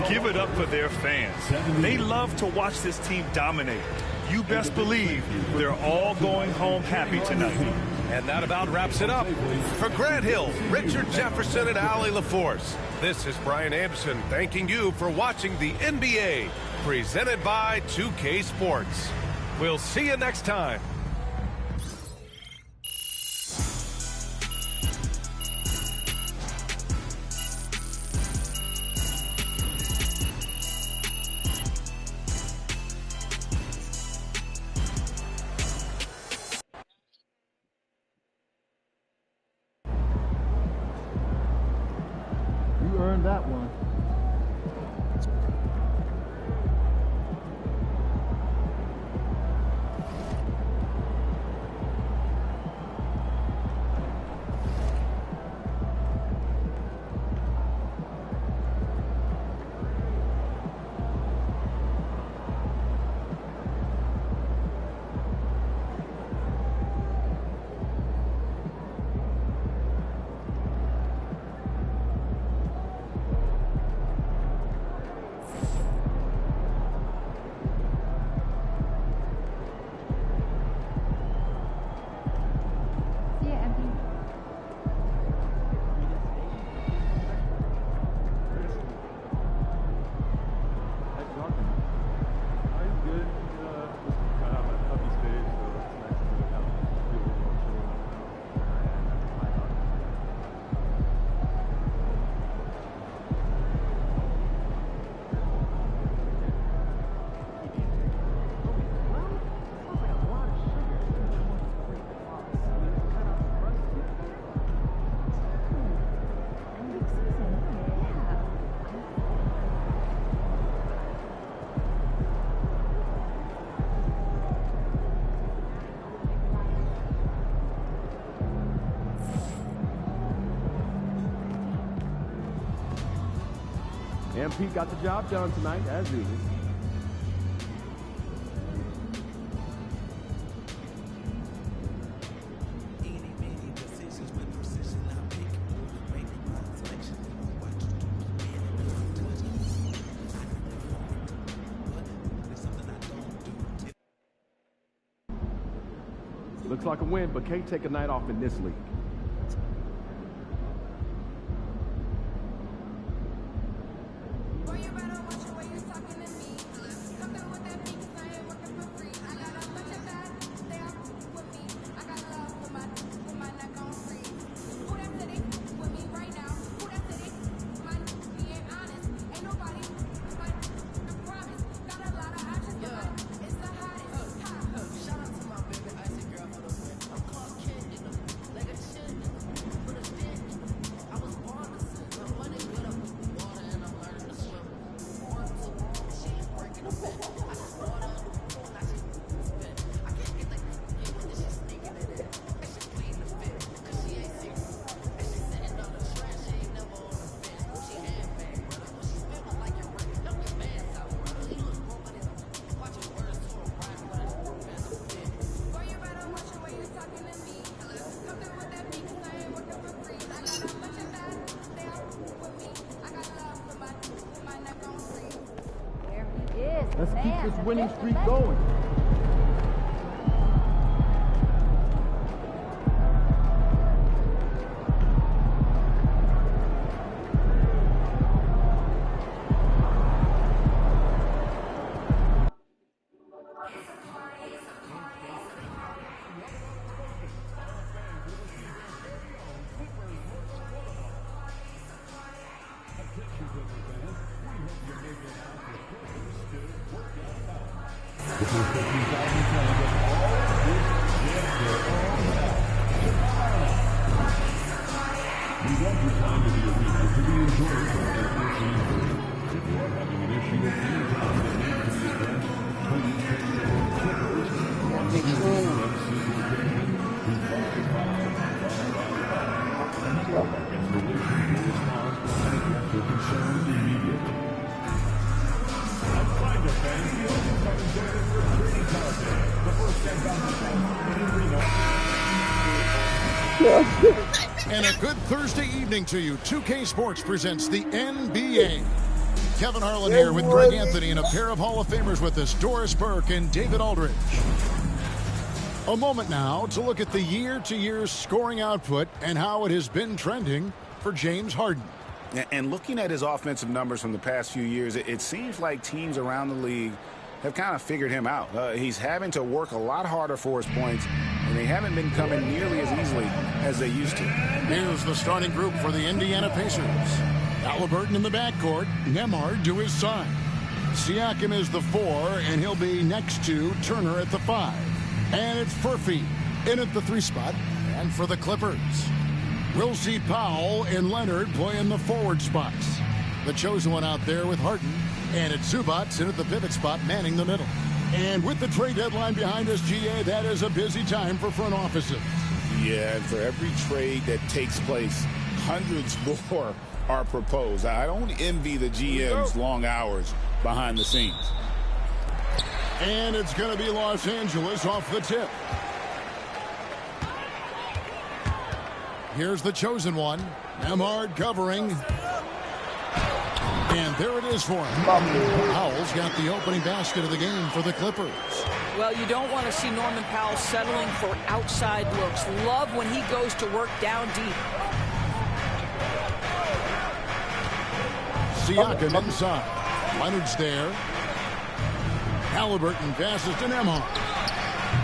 give it up for their fans. They love to watch this team dominate. You best believe they're all going home happy tonight. And that about wraps it up. For Grant Hill, Richard Jefferson, and Allie LaForce, this is Brian Anderson thanking you for watching the NBA, presented by 2K Sports. We'll see you next time. You earned that one. MP got the job done tonight, as usual. Looks like a win, but can't take a night off in this league. Let's keep this winning streak going. And a good Thursday evening to you. 2K Sports presents the NBA. Kevin Harlan here with Greg Anthony and a pair of Hall of Famers with us, Doris Burke and David Aldridge. A moment now to look at the year-to-year scoring output and how it has been trending for James Harden. And looking at his offensive numbers from the past few years, it seems like teams around the league have kind of figured him out. He's having to work a lot harder for his points, and they haven't been coming nearly as easily as they used to. Here's the starting group for the Indiana Pacers. Halliburton in the backcourt, Nembhard to his side. Siakam is the 4, and he'll be next to Turner at the 5. And it's Furphy in at the 3 spot. And for the Clippers, we'll see Powell and Leonard play in the forward spots. The chosen one out there with Harden. And it's Zubac in at the pivot spot, manning the middle. And with the trade deadline behind us, GA, that is a busy time for front offices. Yeah, and for every trade that takes place, hundreds more are proposed. I don't envy the GM's long hours behind the scenes. And it's going to be Los Angeles off the tip. Here's the chosen one. Nembhard covering. And there it is for him. Powell's got the opening basket of the game for the Clippers. Well, you don't want to see Norman Powell settling for outside looks. Love when he goes to work down deep. Siakam inside. Leonard's there. Halliburton passes to Nembhard.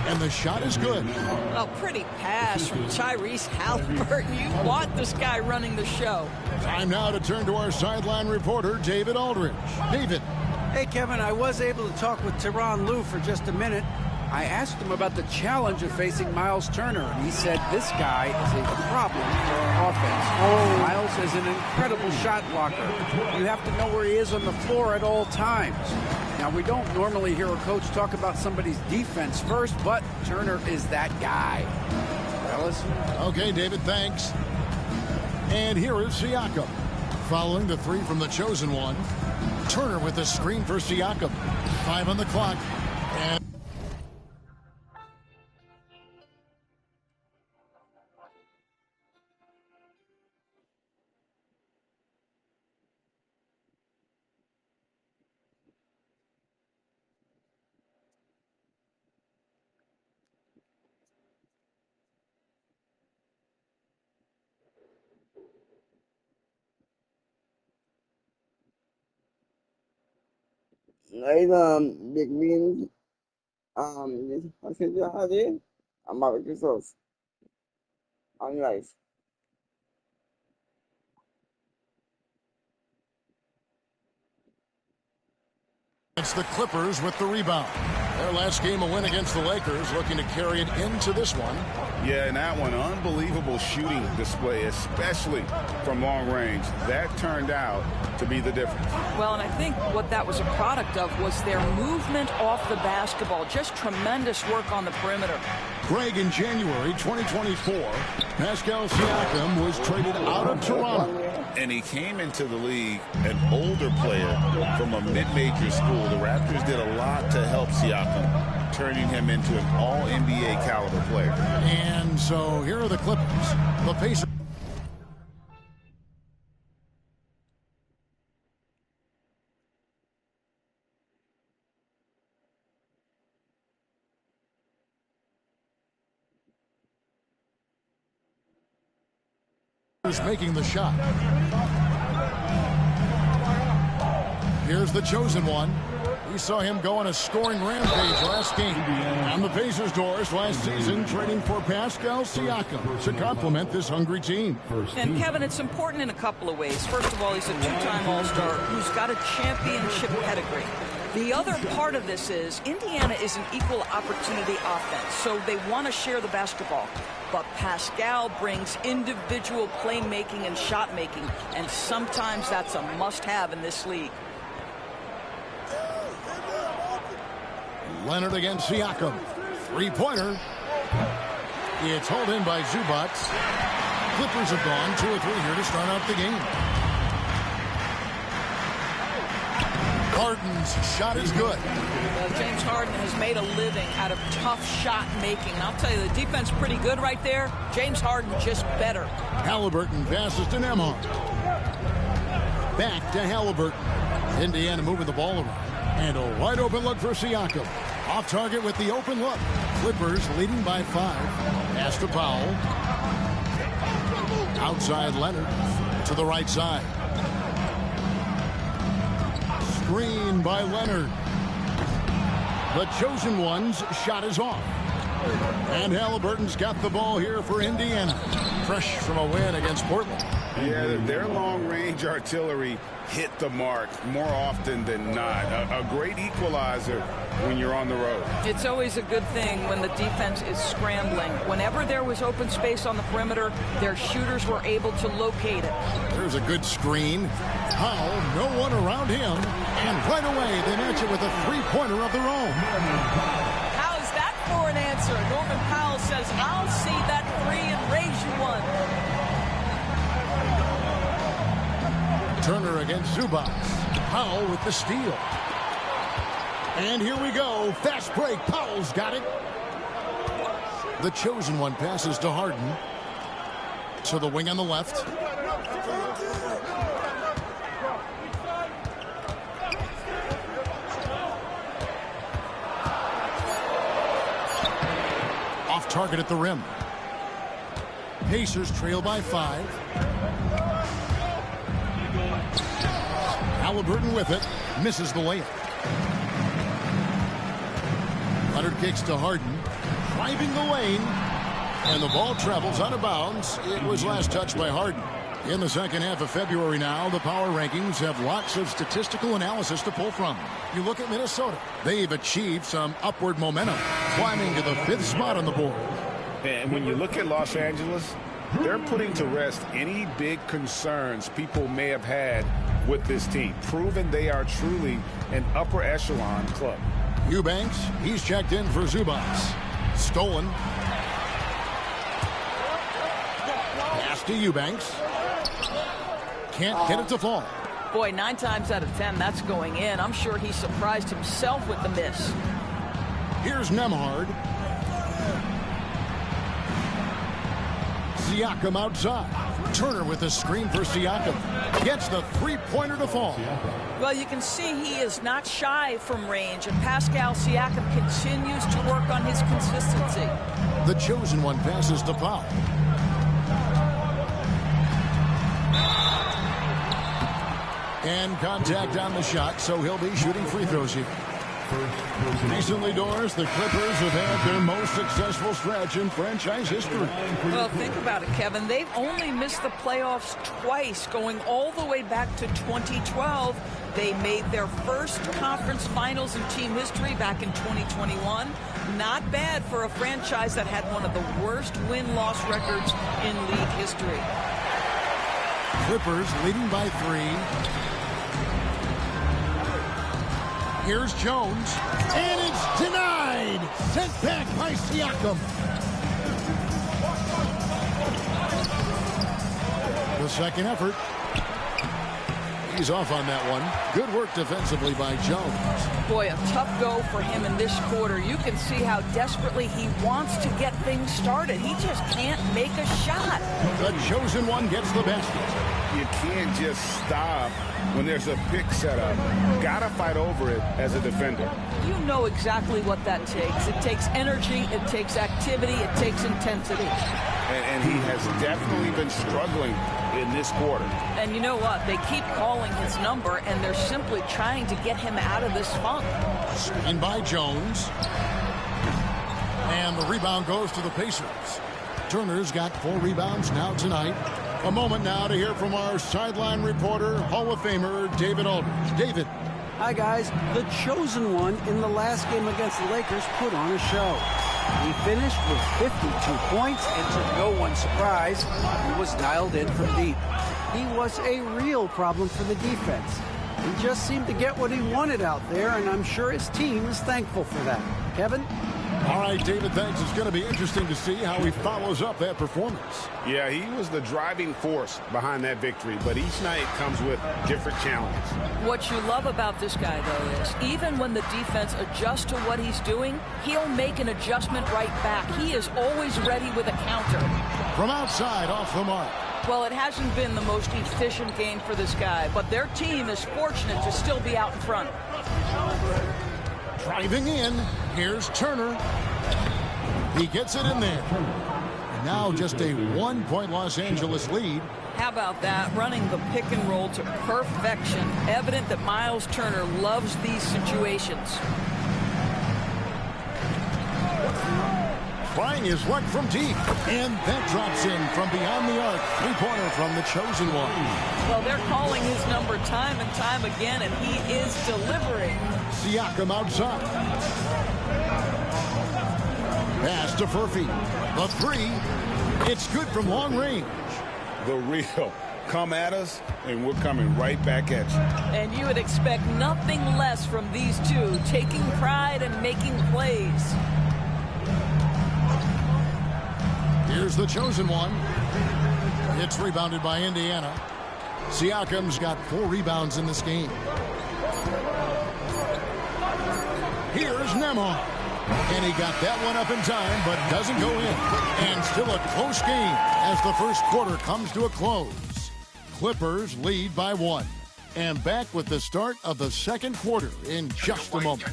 And the shot is good. A pretty pass from Tyrese Halliburton. You want this guy running the show. Time now to turn to our sideline reporter, David Aldridge. David. Hey, Kevin, I was able to talk with Tyronn Lue for just a minute. I asked him about the challenge of facing Miles Turner, and he said this guy is a problem for our offense. Miles is an incredible shot blocker. You have to know where he is on the floor at all times. Now, we don't normally hear a coach talk about somebody's defense first, but Turner is that guy. Fellas? Okay, David, thanks. And here is Siakam. Following the 3 from the chosen one. Turner with the screen for Siakam. 5 on the clock. And Đấy là Big Win. I said, how do you? I'm out of resource. On life. it's the Clippers with the rebound. Their last game, a win against the Lakers, looking to carry it into this one. Yeah, and that one, unbelievable shooting display, especially from long range. That turned out to be the difference. Well, and I think what that was a product of was their movement off the basketball. Just tremendous work on the perimeter. Greg, in January 2024, Pascal Siakam was traded out of Toronto. And he came into the league an older player from a mid-major school. The Raptors did a lot to help Siakam, turning him into an all-NBA caliber player. And so here are the Clippers. The Pacers. Making the shot. Here's the chosen one. We saw him go on a scoring rampage last game. On the Pacers' doors last season, trading for Pascal Siakam to complement this hungry team. And Kevin, it's important in a couple of ways. First of all, he's a two-time All-Star who's got a championship pedigree. The other part of this is Indiana is an equal opportunity offense, so they want to share the basketball. But Pascal brings individual playmaking and shot making, and sometimes that's a must-have in this league. Leonard against Siakam. Three-pointer. It's hauled in by Zubac. Clippers have gone 2 or 3 here to start out the game. Harden's shot is good. James Harden has made a living out of tough shot making. And I'll tell you, the defense pretty good right there. James Harden just better. Halliburton passes to Nembhard. Back to Halliburton. Indiana moving the ball around. And a wide open look for Siakam. Off target with the open look. Clippers leading by 5. Pass to Powell. Outside Leonard to the right side. Screen by Leonard. The chosen one's shot is off. And Halliburton's got the ball here for Indiana. Fresh from a win against Portland. Yeah, their long-range artillery hit the mark more often than not. A great equalizer when you're on the road. It's always a good thing when the defense is scrambling. Whenever there was open space on the perimeter, their shooters were able to locate it. There's a good screen. Powell, no one around him. And right away, they match it with a three-pointer of their own. How is that for an answer? Norman Powell says, I'll see that three and raise you one. Turner against Zubac. Powell with the steal. And here we go. Fast break. Powell's got it. The chosen one passes to Harden. To the wing on the left. Off target at the rim. Pacers trail by 5. Halliburton with it. Misses the layup. Leonard kicks to Harden. Driving the lane. And the ball travels out of bounds. It was last touched by Harden. In the second half of February now, the power rankings have lots of statistical analysis to pull from. You look at Minnesota. They've achieved some upward momentum, climbing to the 5th spot on the board. And when you look at Los Angeles, they're putting to rest any big concerns people may have had with this team, proving they are truly an upper echelon club. Eubanks, he's checked in for Zubac. Stolen. Pass to Eubanks. Can't get it to fall. Boy, 9 times out of 10, that's going in. I'm sure he surprised himself with the miss. Here's Nemhard. Siakam outside. Turner with a screen for Siakam. Gets the three-pointer to fall. Well, you can see he is not shy from range, and Pascal Siakam continues to work on his consistency. The chosen one passes to Powell. And contact on the shot, so he'll be shooting free throws here. Recently, Doris, the Clippers have had their most successful stretch in franchise history. Well, think about it, Kevin. They've only missed the playoffs twice, going all the way back to 2012. They made their first conference finals in team history back in 2021. Not bad for a franchise that had one of the worst win-loss records in league history. Clippers leading by 3. Here's Jones, and it's denied. Sent back by Siakam. The second effort. He's off on that one. Good work defensively by Jones. Boy, a tough go for him in this quarter. You can see how desperately he wants to get things started. He just can't make a shot. The chosen one gets the basket. You can't just stop when there's a pick set up. Gotta fight over it as a defender. You know exactly what that takes. It takes energy, it takes activity, it takes intensity. And he has definitely been struggling in this quarter. And you know what? They keep calling his number, and they're simply trying to get him out of this funk. Screen by Jones. And the rebound goes to the Pacers. Turner's got 4 rebounds now tonight. A moment now to hear from our sideline reporter, Hall of Famer David Aldridge. David. Hi, guys. The chosen one in the last game against the Lakers put on a show. He finished with 52 points, and to no one's surprise, he was dialed in from deep. He was a real problem for the defense. He just seemed to get what he wanted out there, and I'm sure his team is thankful for that. Kevin? All right, David, thanks. It's going to be interesting to see how he follows up that performance. Yeah, he was the driving force behind that victory, but each night comes with different challenges. What you love about this guy, though, is even when the defense adjusts to what he's doing, he'll make an adjustment right back. He is always ready with a counter. From outside, off the mark. Well, it hasn't been the most efficient game for this guy, but their team is fortunate to still be out in front. Driving in, here's Turner. He gets it in there. And now just a 1-point Los Angeles lead. How about that? Running the pick and roll to perfection. Evident that Miles Turner loves these situations. Trying his luck from deep. And that drops in from beyond the arc. 3-pointer from the chosen one. Well, they're calling his number time and time again, and he is delivering. Siakam outside. Pass to Furphy. The 3. It's good from long range. The real. Come at us, and we're coming right back at you. And you would expect nothing less from these two, taking pride and making plays. Here's the chosen one. It's rebounded by Indiana. Siakam's got 4 rebounds in this game. Here's Nemhard. And he got that one up in time, but doesn't go in. And still a close game as the first quarter comes to a close. Clippers lead by 1. And back with the start of the second quarter in just a moment.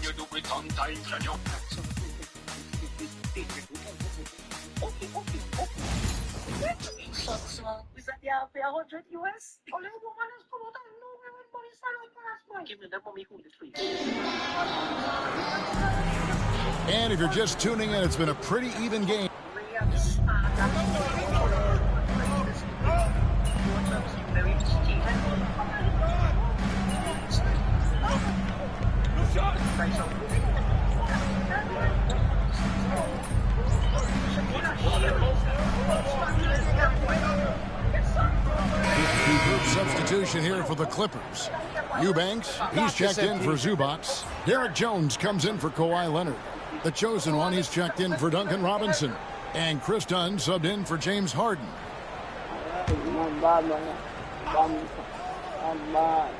And if you're just tuning in, it's been a pretty even game. Substitution here for the Clippers. Eubanks, he's checked in for Zubac. Derek Jones comes in for Kawhi Leonard. The chosen one, he's checked in for Duncan Robinson. And Chris Dunn subbed in for James Harden.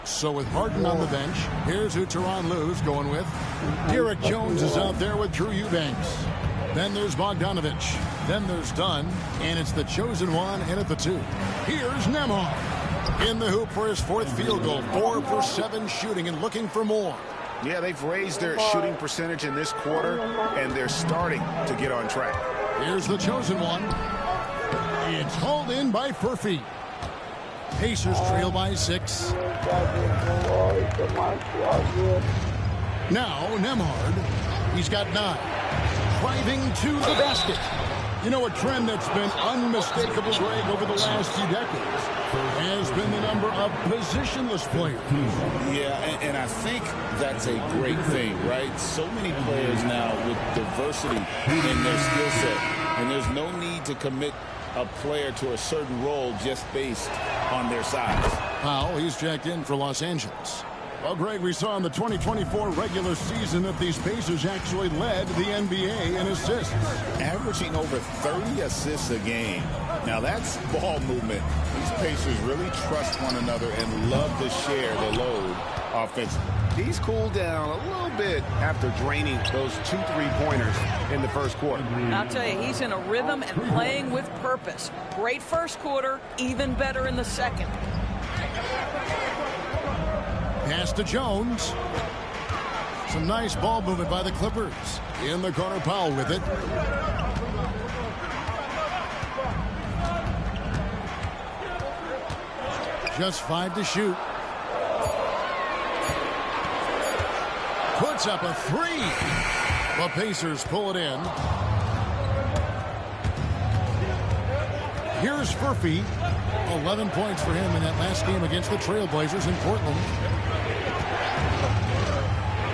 So with Harden on the bench, here's who Tyronn Lue's going with. Derek Jones is out there with Drew Eubanks. Then there's Bogdanovich. Then there's Dunn. And it's the chosen one in at the 2. Here's Nembhard. In the hoop for his 4th field goal. 4 for 7 shooting and looking for more. Yeah, they've raised their shooting percentage in this quarter, and they're starting to get on track. Here's the chosen one. It's hauled in by Furphy. Pacers trail by 6. Now Nembhard. He's got 9. Driving to the basket. You know, a trend that's been unmistakable, Greg, over the last few decades has been the number of positionless players. Yeah, and I think that's a great thing, right? So many players now with diversity in their skill set, and there's no need to commit a player to a certain role just based on their size. Powell, he's checked in for Los Angeles. Well, Greg, we saw in the 2024 regular season that these Pacers actually led the NBA in assists. Averaging over 30 assists a game. Now, that's ball movement. These Pacers really trust one another and love to share the load offensively. He's cooled down a little bit after draining those 2 3-pointers in the first quarter. I'll tell you, he's in a rhythm and playing with purpose. Great first quarter, even better in the second. Pass to Jones. Some nice ball movement by the Clippers. In the corner, Powell with it. Just 5 to shoot. Puts up a 3. The Pacers pull it in. Here's Furphy. 11 points for him in that last game against the Trailblazers in Portland.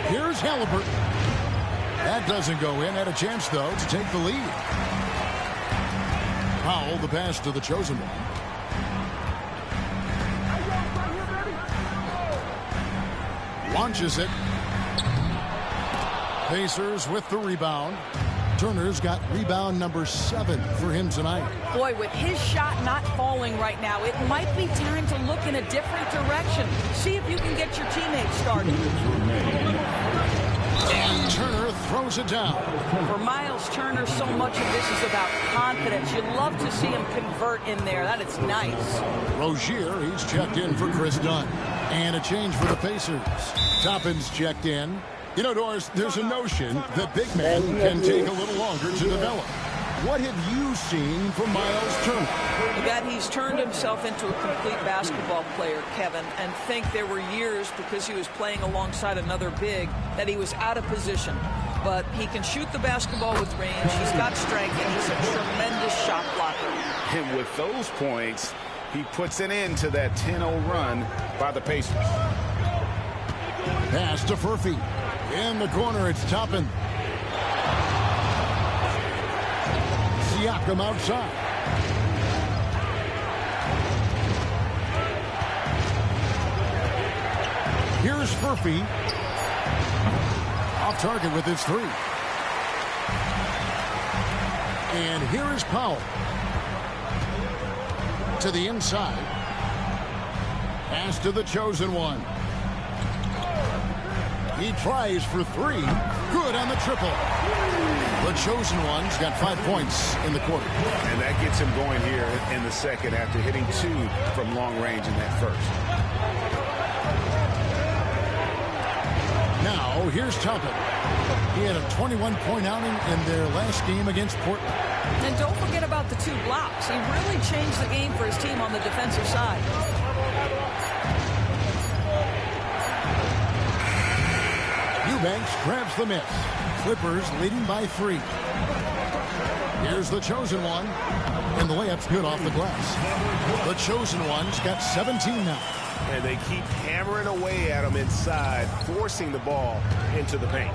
Here's Halliburton. That doesn't go in. Had a chance, though, to take the lead. Powell, the pass to the chosen one. Launches it. Pacers with the rebound. Turner's got rebound number 7 for him tonight. Boy, with his shot not falling right now, it might be time to look in a different direction. See if you can get your teammates started. And Turner throws it down. For Miles Turner, so much of this is about confidence. You'd love to see him convert in there. That is nice. Rozier, he's checked in for Chris Dunn. And a change for the Pacers. Toppin's checked in. You know, Doris, there's a notion that big men can take a little longer to develop. What have you seen from Miles Turner? That he's turned himself into a complete basketball player, Kevin, and think there were years because he was playing alongside another big that he was out of position. But he can shoot the basketball with range. He's got strength, and he's a tremendous shot blocker. And with those points, he puts an end to that 10-0 run by the Pacers. Pass to Furphy. In the corner, it's Toppin. Siakam outside. Here's Furphy. Off target with his 3. And here is Powell. To the inside. Pass to the chosen one. He tries for 3. Good on the triple. The chosen one's got 5 points in the quarter. And that gets him going here in the second after hitting 2 from long range in that first. Now, here's Toppin. He had a 21-point outing in their last game against Portland. And don't forget about the 2 blocks. He really changed the game for his team on the defensive side. Eubanks grabs the miss. Clippers leading by 3. Here's the chosen one. And the layup's good off the glass. The chosen one's got 17 now. And they keep hammering away at him inside, forcing the ball into the paint.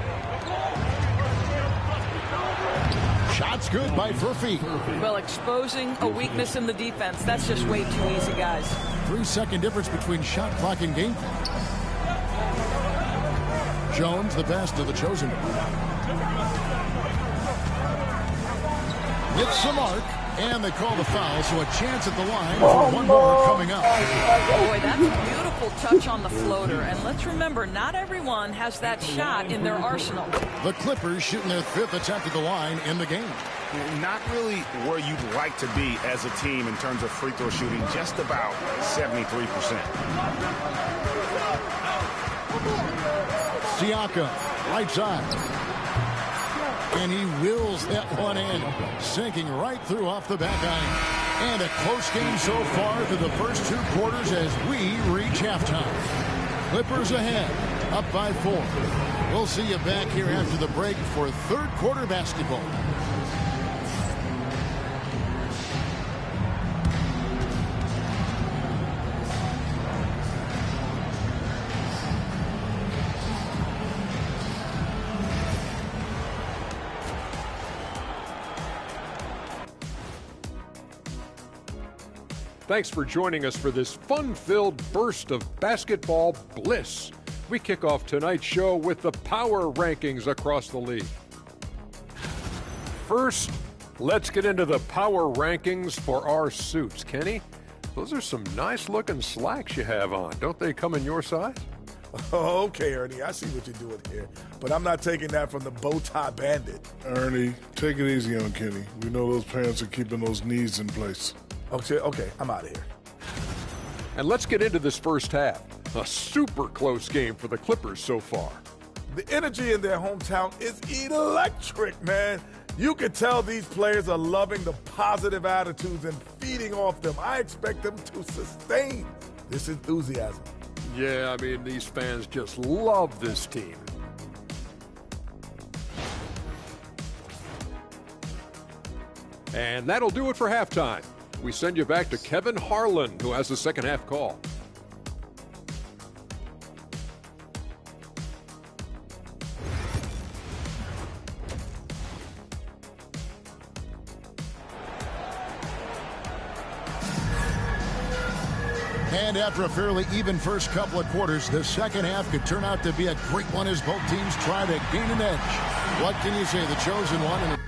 Shot's good by Furphy. Well, exposing a weakness in the defense, that's just way too easy, guys. 3-second difference between shot clock and game clock. Jones, the pass to the chosen one. Hits the mark, And they call the foul, so a chance at the line for one more coming up. Boy, that's a beautiful touch on the floater. And let's remember, not everyone has that shot in their arsenal. The Clippers shooting their 5th attempt at the line in the game. Not really where you'd like to be as a team in terms of free throw shooting, just about 73%. Siakam, right side. And he wills that one in, sinking right through off the back iron. And a close game so far through the first 2 quarters as we reach halftime. Clippers ahead, up by 4. We'll see you back here after the break for 3rd quarter basketball. Thanks for joining us for this fun-filled burst of basketball bliss. We kick off tonight's show with the power rankings across the league. First, let's get into the power rankings for our suits. Kenny, those are some nice-looking slacks you have on. Don't they come in your size? Okay, Ernie, I see what you're doing here. But I'm not taking that from the bow tie bandit. Ernie, take it easy on Kenny. We know those pants are keeping those knees in place. Okay, I'm out of here. And let's get into this first half. A super close game for the Clippers so far. The energy in their hometown is electric, man. You can tell these players are loving the positive attitudes and feeding off them. I expect them to sustain this enthusiasm. Yeah, I mean, these fans just love this team. And that'll do it for halftime. We send you back to Kevin Harlan, who has the second half call. And after a fairly even first couple of quarters, the second half could turn out to be a great one as both teams try to gain an edge. What can you say? The chosen one. And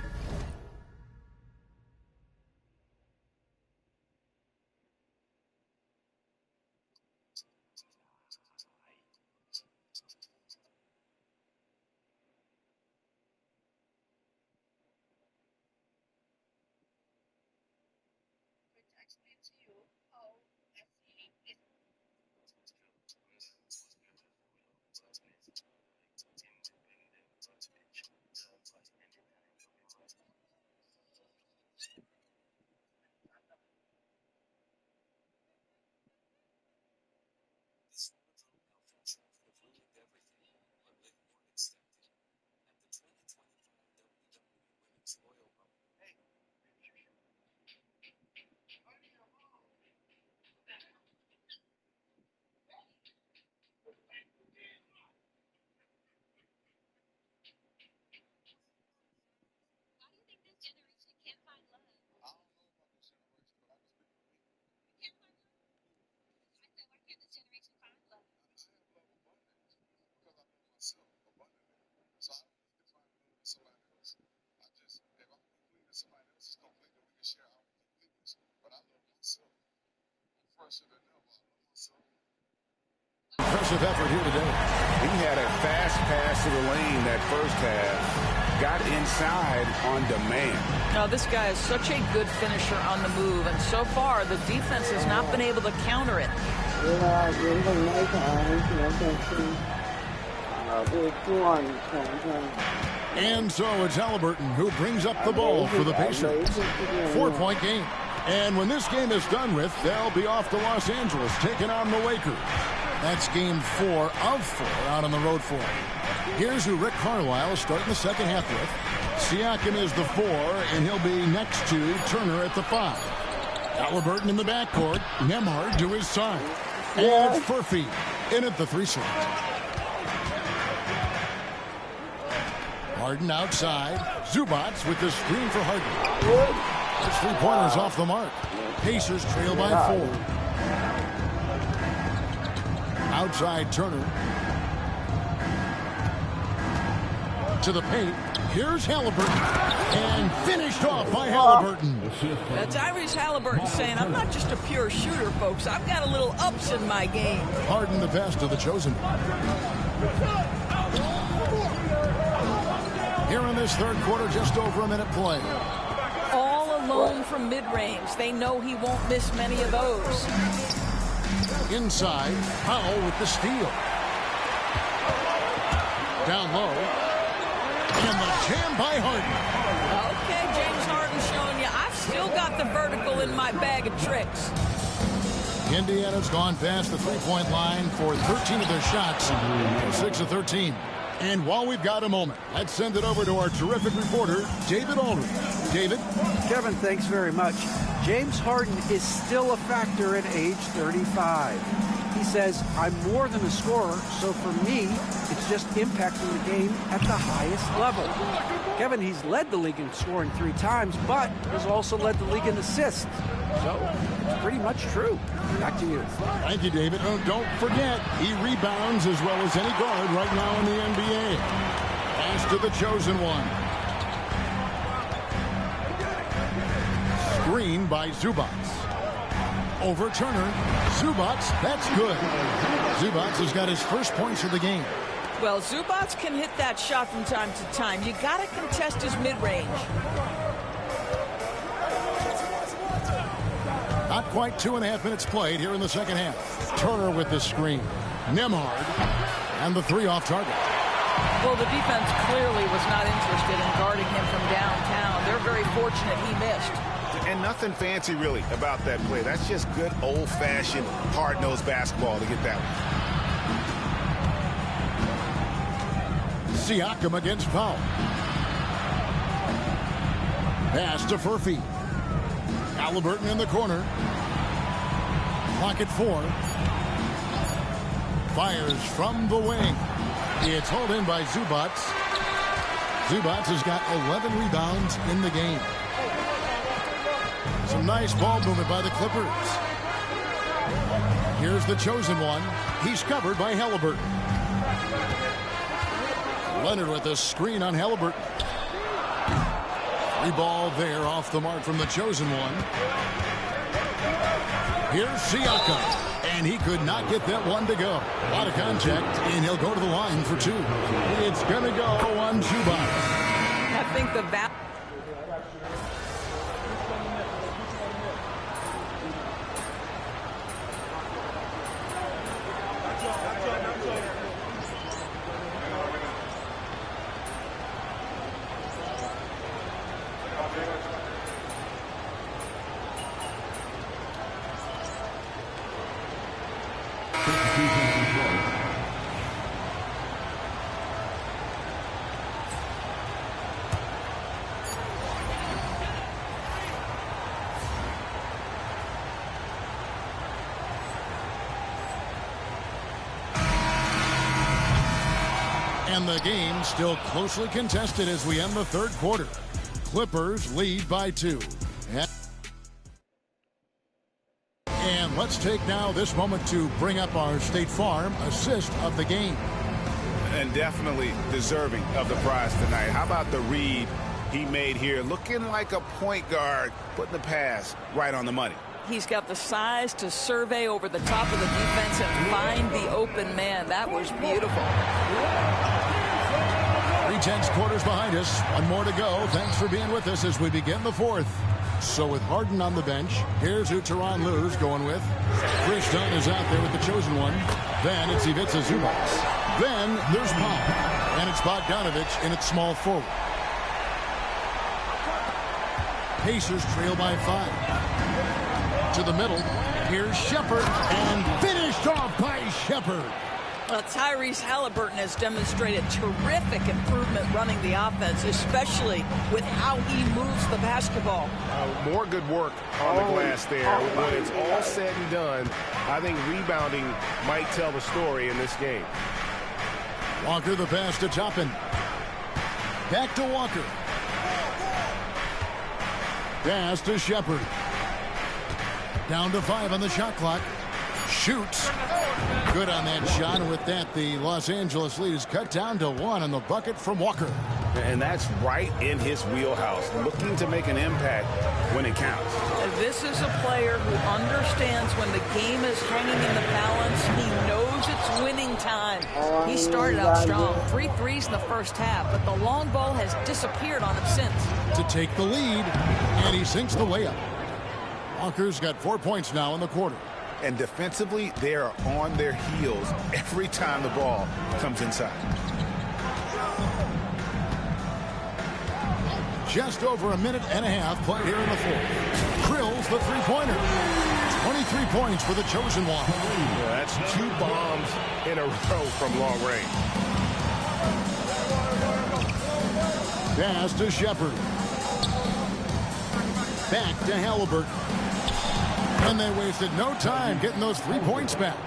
impressive effort here today. He had a fast pass to the lane that first half. Got inside on demand. Now, this guy is such a good finisher on the move, and so far the defense has not been able to counter it. And so it's Halliburton who brings up the ball for the Pacers. 4-point game. And when this game is done with, they'll be off to Los Angeles taking on the Lakers. That's game 4 of 4 out on the road for him. Here's who Rick Carlisle is starting the second half with. Siakam is the 4, and he'll be next to Turner at the 5. Halliburton in the backcourt. Nembhard to his side. And it's Furphy in at the 3 slot. Harden outside. Zubats with the screen for Harden. His 3-pointers off the mark. Pacers trail by 4. Outside Turner. To the paint. Here's Halliburton. And finished off by Halliburton. Tyrese Halliburton saying, I'm not just a pure shooter, folks. I've got a little ups in my game. Harden the pass to the chosen. Here in this third quarter, just over a minute play. All alone from mid-range. They know he won't miss many of those. Inside, Powell with the steal. Down low. And the jam by Harden. Okay, James Harden showing you I've still got the vertical in my bag of tricks. Indiana's gone past the three-point line for 13 of their shots. 6 of 13. And while we've got a moment, let's send it over to our terrific reporter, David Aldridge. David? Kevin, thanks very much. James Harden is still a factor at age 35. He says, I'm more than a scorer, so for me, it's just impacting the game at the highest level. Kevin, he's led the league in scoring 3 times, but has also led the league in assists. So, it's pretty much true. Back to you. Thank you, David. Oh, don't forget, he rebounds as well as any guard right now in the NBA. Pass to the chosen one. Screen by Zubats. Over Turner. Zubats, that's good. Zubats has got his first points of the game. Well, Zubats can hit that shot from time to time. You got to contest his mid-range. Not quite 2.5 minutes played here in the second half. Turner with the screen. Nemhard. And the 3 off target. Well, the defense clearly was not interested in guarding him from downtown. They're very fortunate he missed. And nothing fancy, really, about that play. That's just good old-fashioned, hard-nosed basketball to get that one. Siakam against Powell. Pass to Furphy. Halliburton in the corner. Clock at 4. Fires from the wing. It's hauled in by Zubats. Zubats has got 11 rebounds in the game. Some nice ball movement by the Clippers. Here's the chosen one. He's covered by Halliburton. Leonard with a screen on Halliburton. Free ball there off the mark from the chosen one. Here's Siakam. And he could not get that one to go. A lot of contact, and he'll go to the line for 2. It's going to go on Zubats. I think the And the game still closely contested as we end the third quarter. Clippers lead by 2. And let's take now this moment to bring up our State Farm assist of the game. And definitely deserving of the prize tonight. How about the read he made here? Looking like a point guard, putting the pass right on the money. He's got the size to survey over the top of the defense and find the open man. That was beautiful. 3/10 quarters behind us. One more to go. Thanks for being with us as we begin the fourth. So with Harden on the bench, here's who Tyronn Lue's going with. Chris Dunn is out there with the chosen one. Then it's Ivica Zubats. Then there's Powell. And it's Bogdanovich in its small forward. Pacers trail by 5. To the middle. Here's Shepherd. And finished off by Shepherd. Well, Tyrese Halliburton has demonstrated terrific improvement running the offense, especially with how he moves the basketball. More good work on the glass there. When it's all said and done, I think rebounding might tell the story in this game. Walker the pass to Toppin. Back to Walker. Pass to Shepherd. Down to 5 on the shot clock. Shoots. Good on that shot. And with that, the Los Angeles lead is cut down to 1 on the bucket from Walker. And that's right in his wheelhouse, looking to make an impact when it counts. This is a player who understands when the game is hanging in the balance. He knows it's winning time. He started out strong, 3 threes in the first half, but the long ball has disappeared on him since. To take the lead, and he sinks the layup. Walker's got 4 points now in the quarter. And defensively, they are on their heels every time the ball comes inside. Just over a minute and a half played here in the fourth. Drills the three-pointer. 23 points for the chosen one. Yeah, that's 2 bombs in a row from long range. Pass to Shepard. Back to Halliburton. And they wasted no time getting those 3 points back.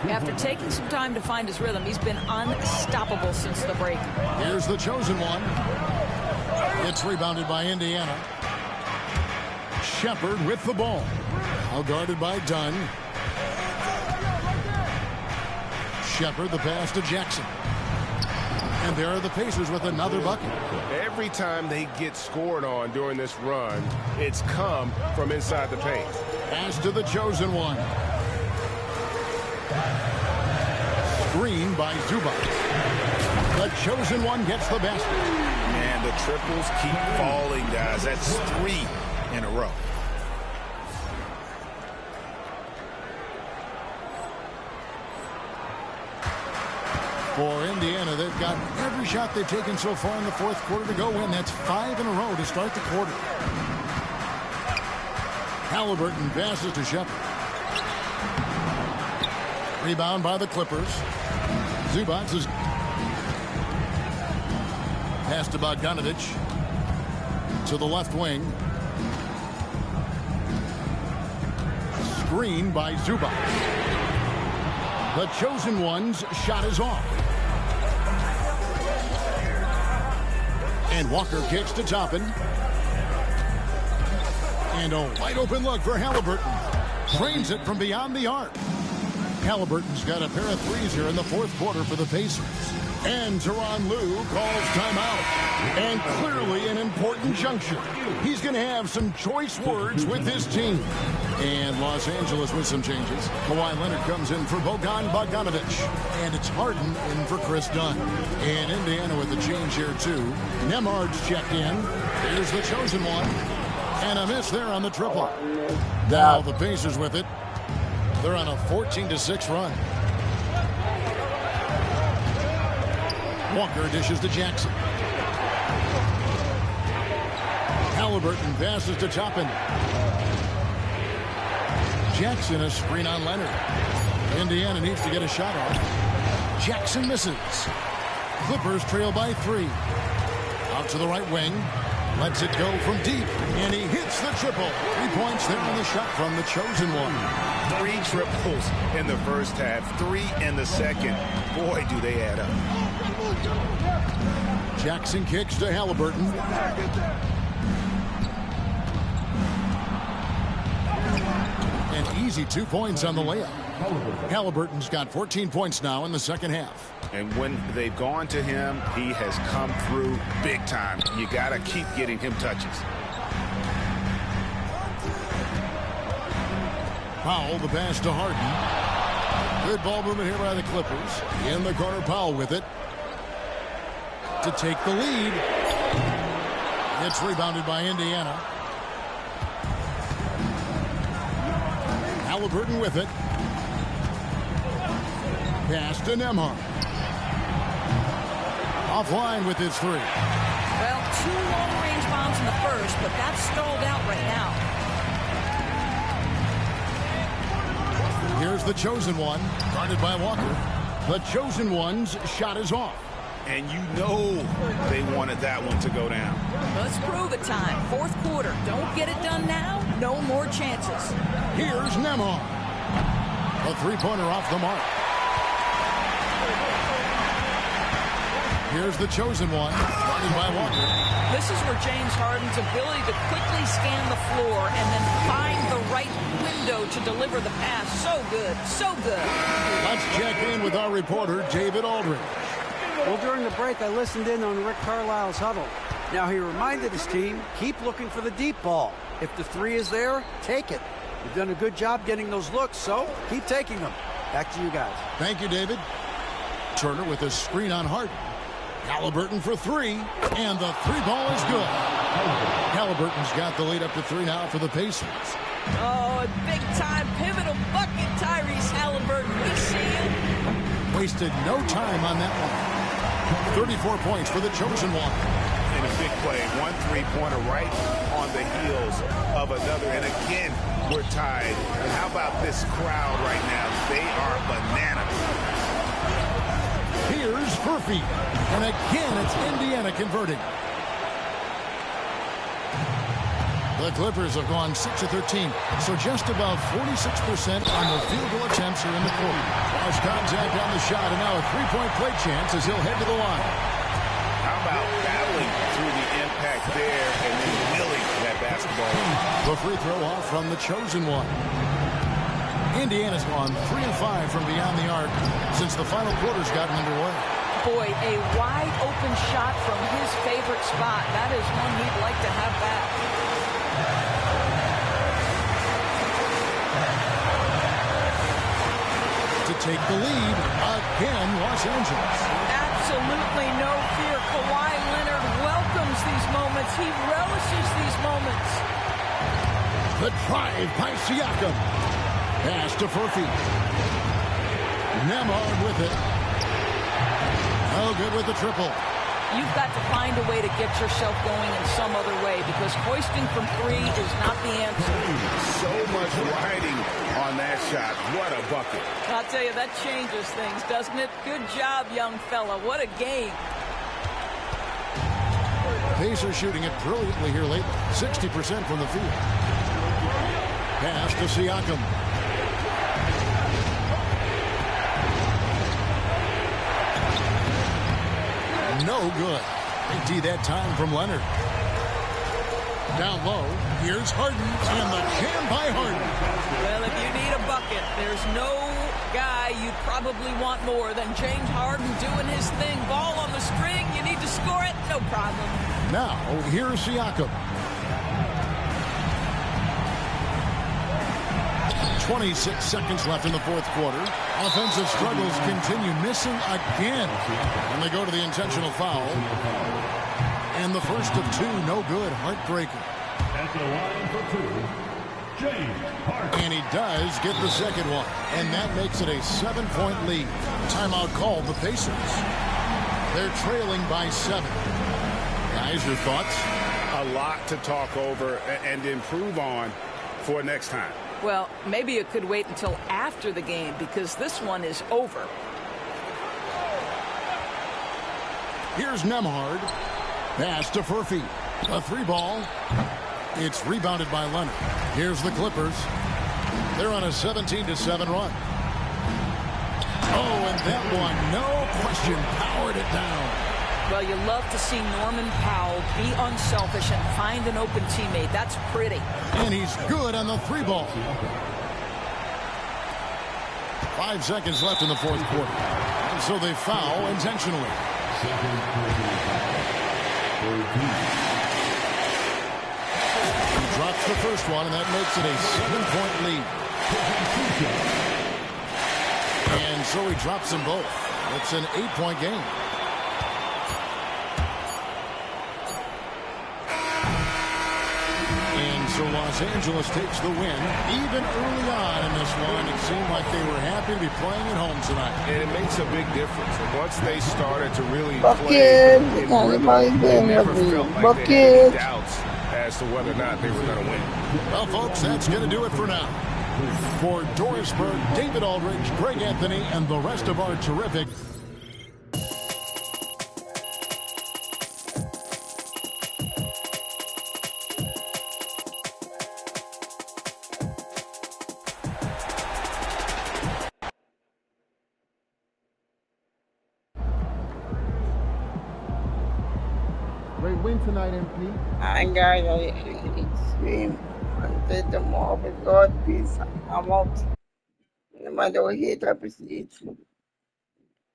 After taking some time to find his rhythm, he's been unstoppable since the break. Here's the chosen one. It's rebounded by Indiana. Shepard with the ball. Now guarded by Dunn. Shepard, the pass to Jackson. And there are the Pacers with another bucket. Every time they get scored on during this run, it's come from inside the paint. Pass to the chosen one. Screen by Zubac. The chosen one gets the basket. And the triples keep falling, guys. That's 3 in a row. For Indiana, they've got every shot they've taken so far in the fourth quarter to go in. That's 5 in a row to start the quarter. Halliburton passes to Shepard. Rebound by the Clippers. Zubac is pass to Bogdanovich. To the left wing. Screen by Zubac. The chosen one's shot is off. And Walker kicks to Toppin. And a wide open look for Halliburton. Frames it from beyond the arc. Halliburton's got a pair of threes here in the fourth quarter for the Pacers. And Tyronn Lue calls timeout. And clearly an important juncture. He's going to have some choice words with his team. And Los Angeles with some changes. Kawhi Leonard comes in for Bojan Bogdanovich. And it's Harden in for Chris Dunn. And Indiana with the change here too. Nembhard's checked in. Here's the chosen one. And a miss there on the triple. Now the Pacers with it. They're on a 14-6 run. Walker dishes to Jackson. Halliburton passes to Toppin. Jackson a screen on Leonard. Indiana needs to get a shot off. Jackson misses. Clippers trail by 3. Out to the right wing. Lets it go from deep. And he hits the triple. 3 points there on the shot from the chosen one. 3 triples in the first half. 3 in the second. Boy, do they add up. Jackson kicks to Halliburton. An easy 2 points on the layup. Halliburton's got 14 points now in the second half. And when they've gone to him, he has come through big time. You got to keep getting him touches. Powell, the pass to Harden. Good ball movement here by the Clippers. In the corner, Powell with it. To take the lead. It's rebounded by Indiana. Halliburton with it. Pass to Nembhard. Offline with his 3. Well, 2 long-range bombs in the first, but that's stalled out right now. Here's the chosen one, guarded by Walker. The chosen one's shot is off. And you know they wanted that one to go down. Let's prove it time. Fourth quarter. Don't get it done now. No more chances. Here's Nembhard. A 3-pointer off the mark. Here's the chosen one, guarded by Walker. This is where James Harden's ability to quickly scan the floor and then find the right window to deliver the pass. So good. So good. Let's check in with our reporter, David Aldridge. Well, during the break, I listened in on Rick Carlisle's huddle. Now, he reminded his team, keep looking for the deep ball. If the three is there, take it. You've done a good job getting those looks, so keep taking them. Back to you guys. Thank you, David. Turner with a screen on Harden. Halliburton for three, and the three ball is good. Halliburton's got the lead up to three now for the Pacers. Oh, a big-time pivotal bucket, Tyrese Halliburton. We see you. Wasted no time on that one. 34 points for the chosen one. And a big play. One three-pointer right on the heels of another. And again, we're tied. And how about this crowd right now? They are bananas. Here's Murphy. And again, it's Indiana converting. The Clippers have gone 6 of 13, so just about 46% on the field goal attempts here in the quarter. Lost contact on the shot, and now a three-point play chance as he'll head to the line. How about battling through the impact there and then willing that basketball? The free throw off from the chosen one. Indiana's gone 3 of 5 from beyond the arc since the final quarter's gotten underway. Boy, a wide open shot from his favorite spot. That is one he'd like to have back. To take the lead again, Los Angeles. Absolutely no fear. Kawhi Leonard welcomes these moments. He relishes these moments. The drive by Siakam. Pass to Murphy. Nemhard with it. No good with the triple. You've got to find a way to get yourself going in some other way because hoisting from three is not the answer. So much riding on that shot. What a bucket. I'll tell you, that changes things, doesn't it? Good job, young fella. What a game. Pacers shooting it brilliantly here lately. 60% from the field. Pass to Siakam. No good. Big D that time from Leonard. Down low, here's Harden, and the jam by Harden. Well, if you need a bucket, there's no guy you'd probably want more than James Harden doing his thing. Ball on the string, you need to score it, no problem. Now, here's Siakam. 26 seconds left in the fourth quarter. Offensive struggles continue, missing again. And they go to the intentional foul. And the first of two, no good, heartbreaker. At the line for two, James Harden. And he does get the second one. And that makes it a 7-point lead. Timeout called the Pacers. They're trailing by 7. Guys, your thoughts? A lot to talk over and improve on for next time. Well, maybe it could wait until after the game because this one is over. Here's Nemhard. Pass to Murphy. A three ball. It's rebounded by Leonard. Here's the Clippers. They're on a 17-7 run. Oh, and that one, no question, powered it down. Well, you love to see Norman Powell be unselfish and find an open teammate. That's pretty. And he's good on the three ball. 5 seconds left in the fourth quarter. And so they foul intentionally. He drops the first one, and that makes it a 7-point lead. And so he drops them both. It's an 8-point game. So Los Angeles takes the win. Even early on in this one, it seemed like they were happy to be playing at home tonight. And it makes a big difference. And once they started to really Bucket. play in rhythm, they never felt like they had any doubts as to whether or not they were going to win. Well, folks, that's going to do it for now. For Dorisburg, David Aldridge, Greg Anthony, and the rest of our terrific... Great win tonight, MP. I got a dream. Until tomorrow with God peace. I'm out. No matter what he appreciates me.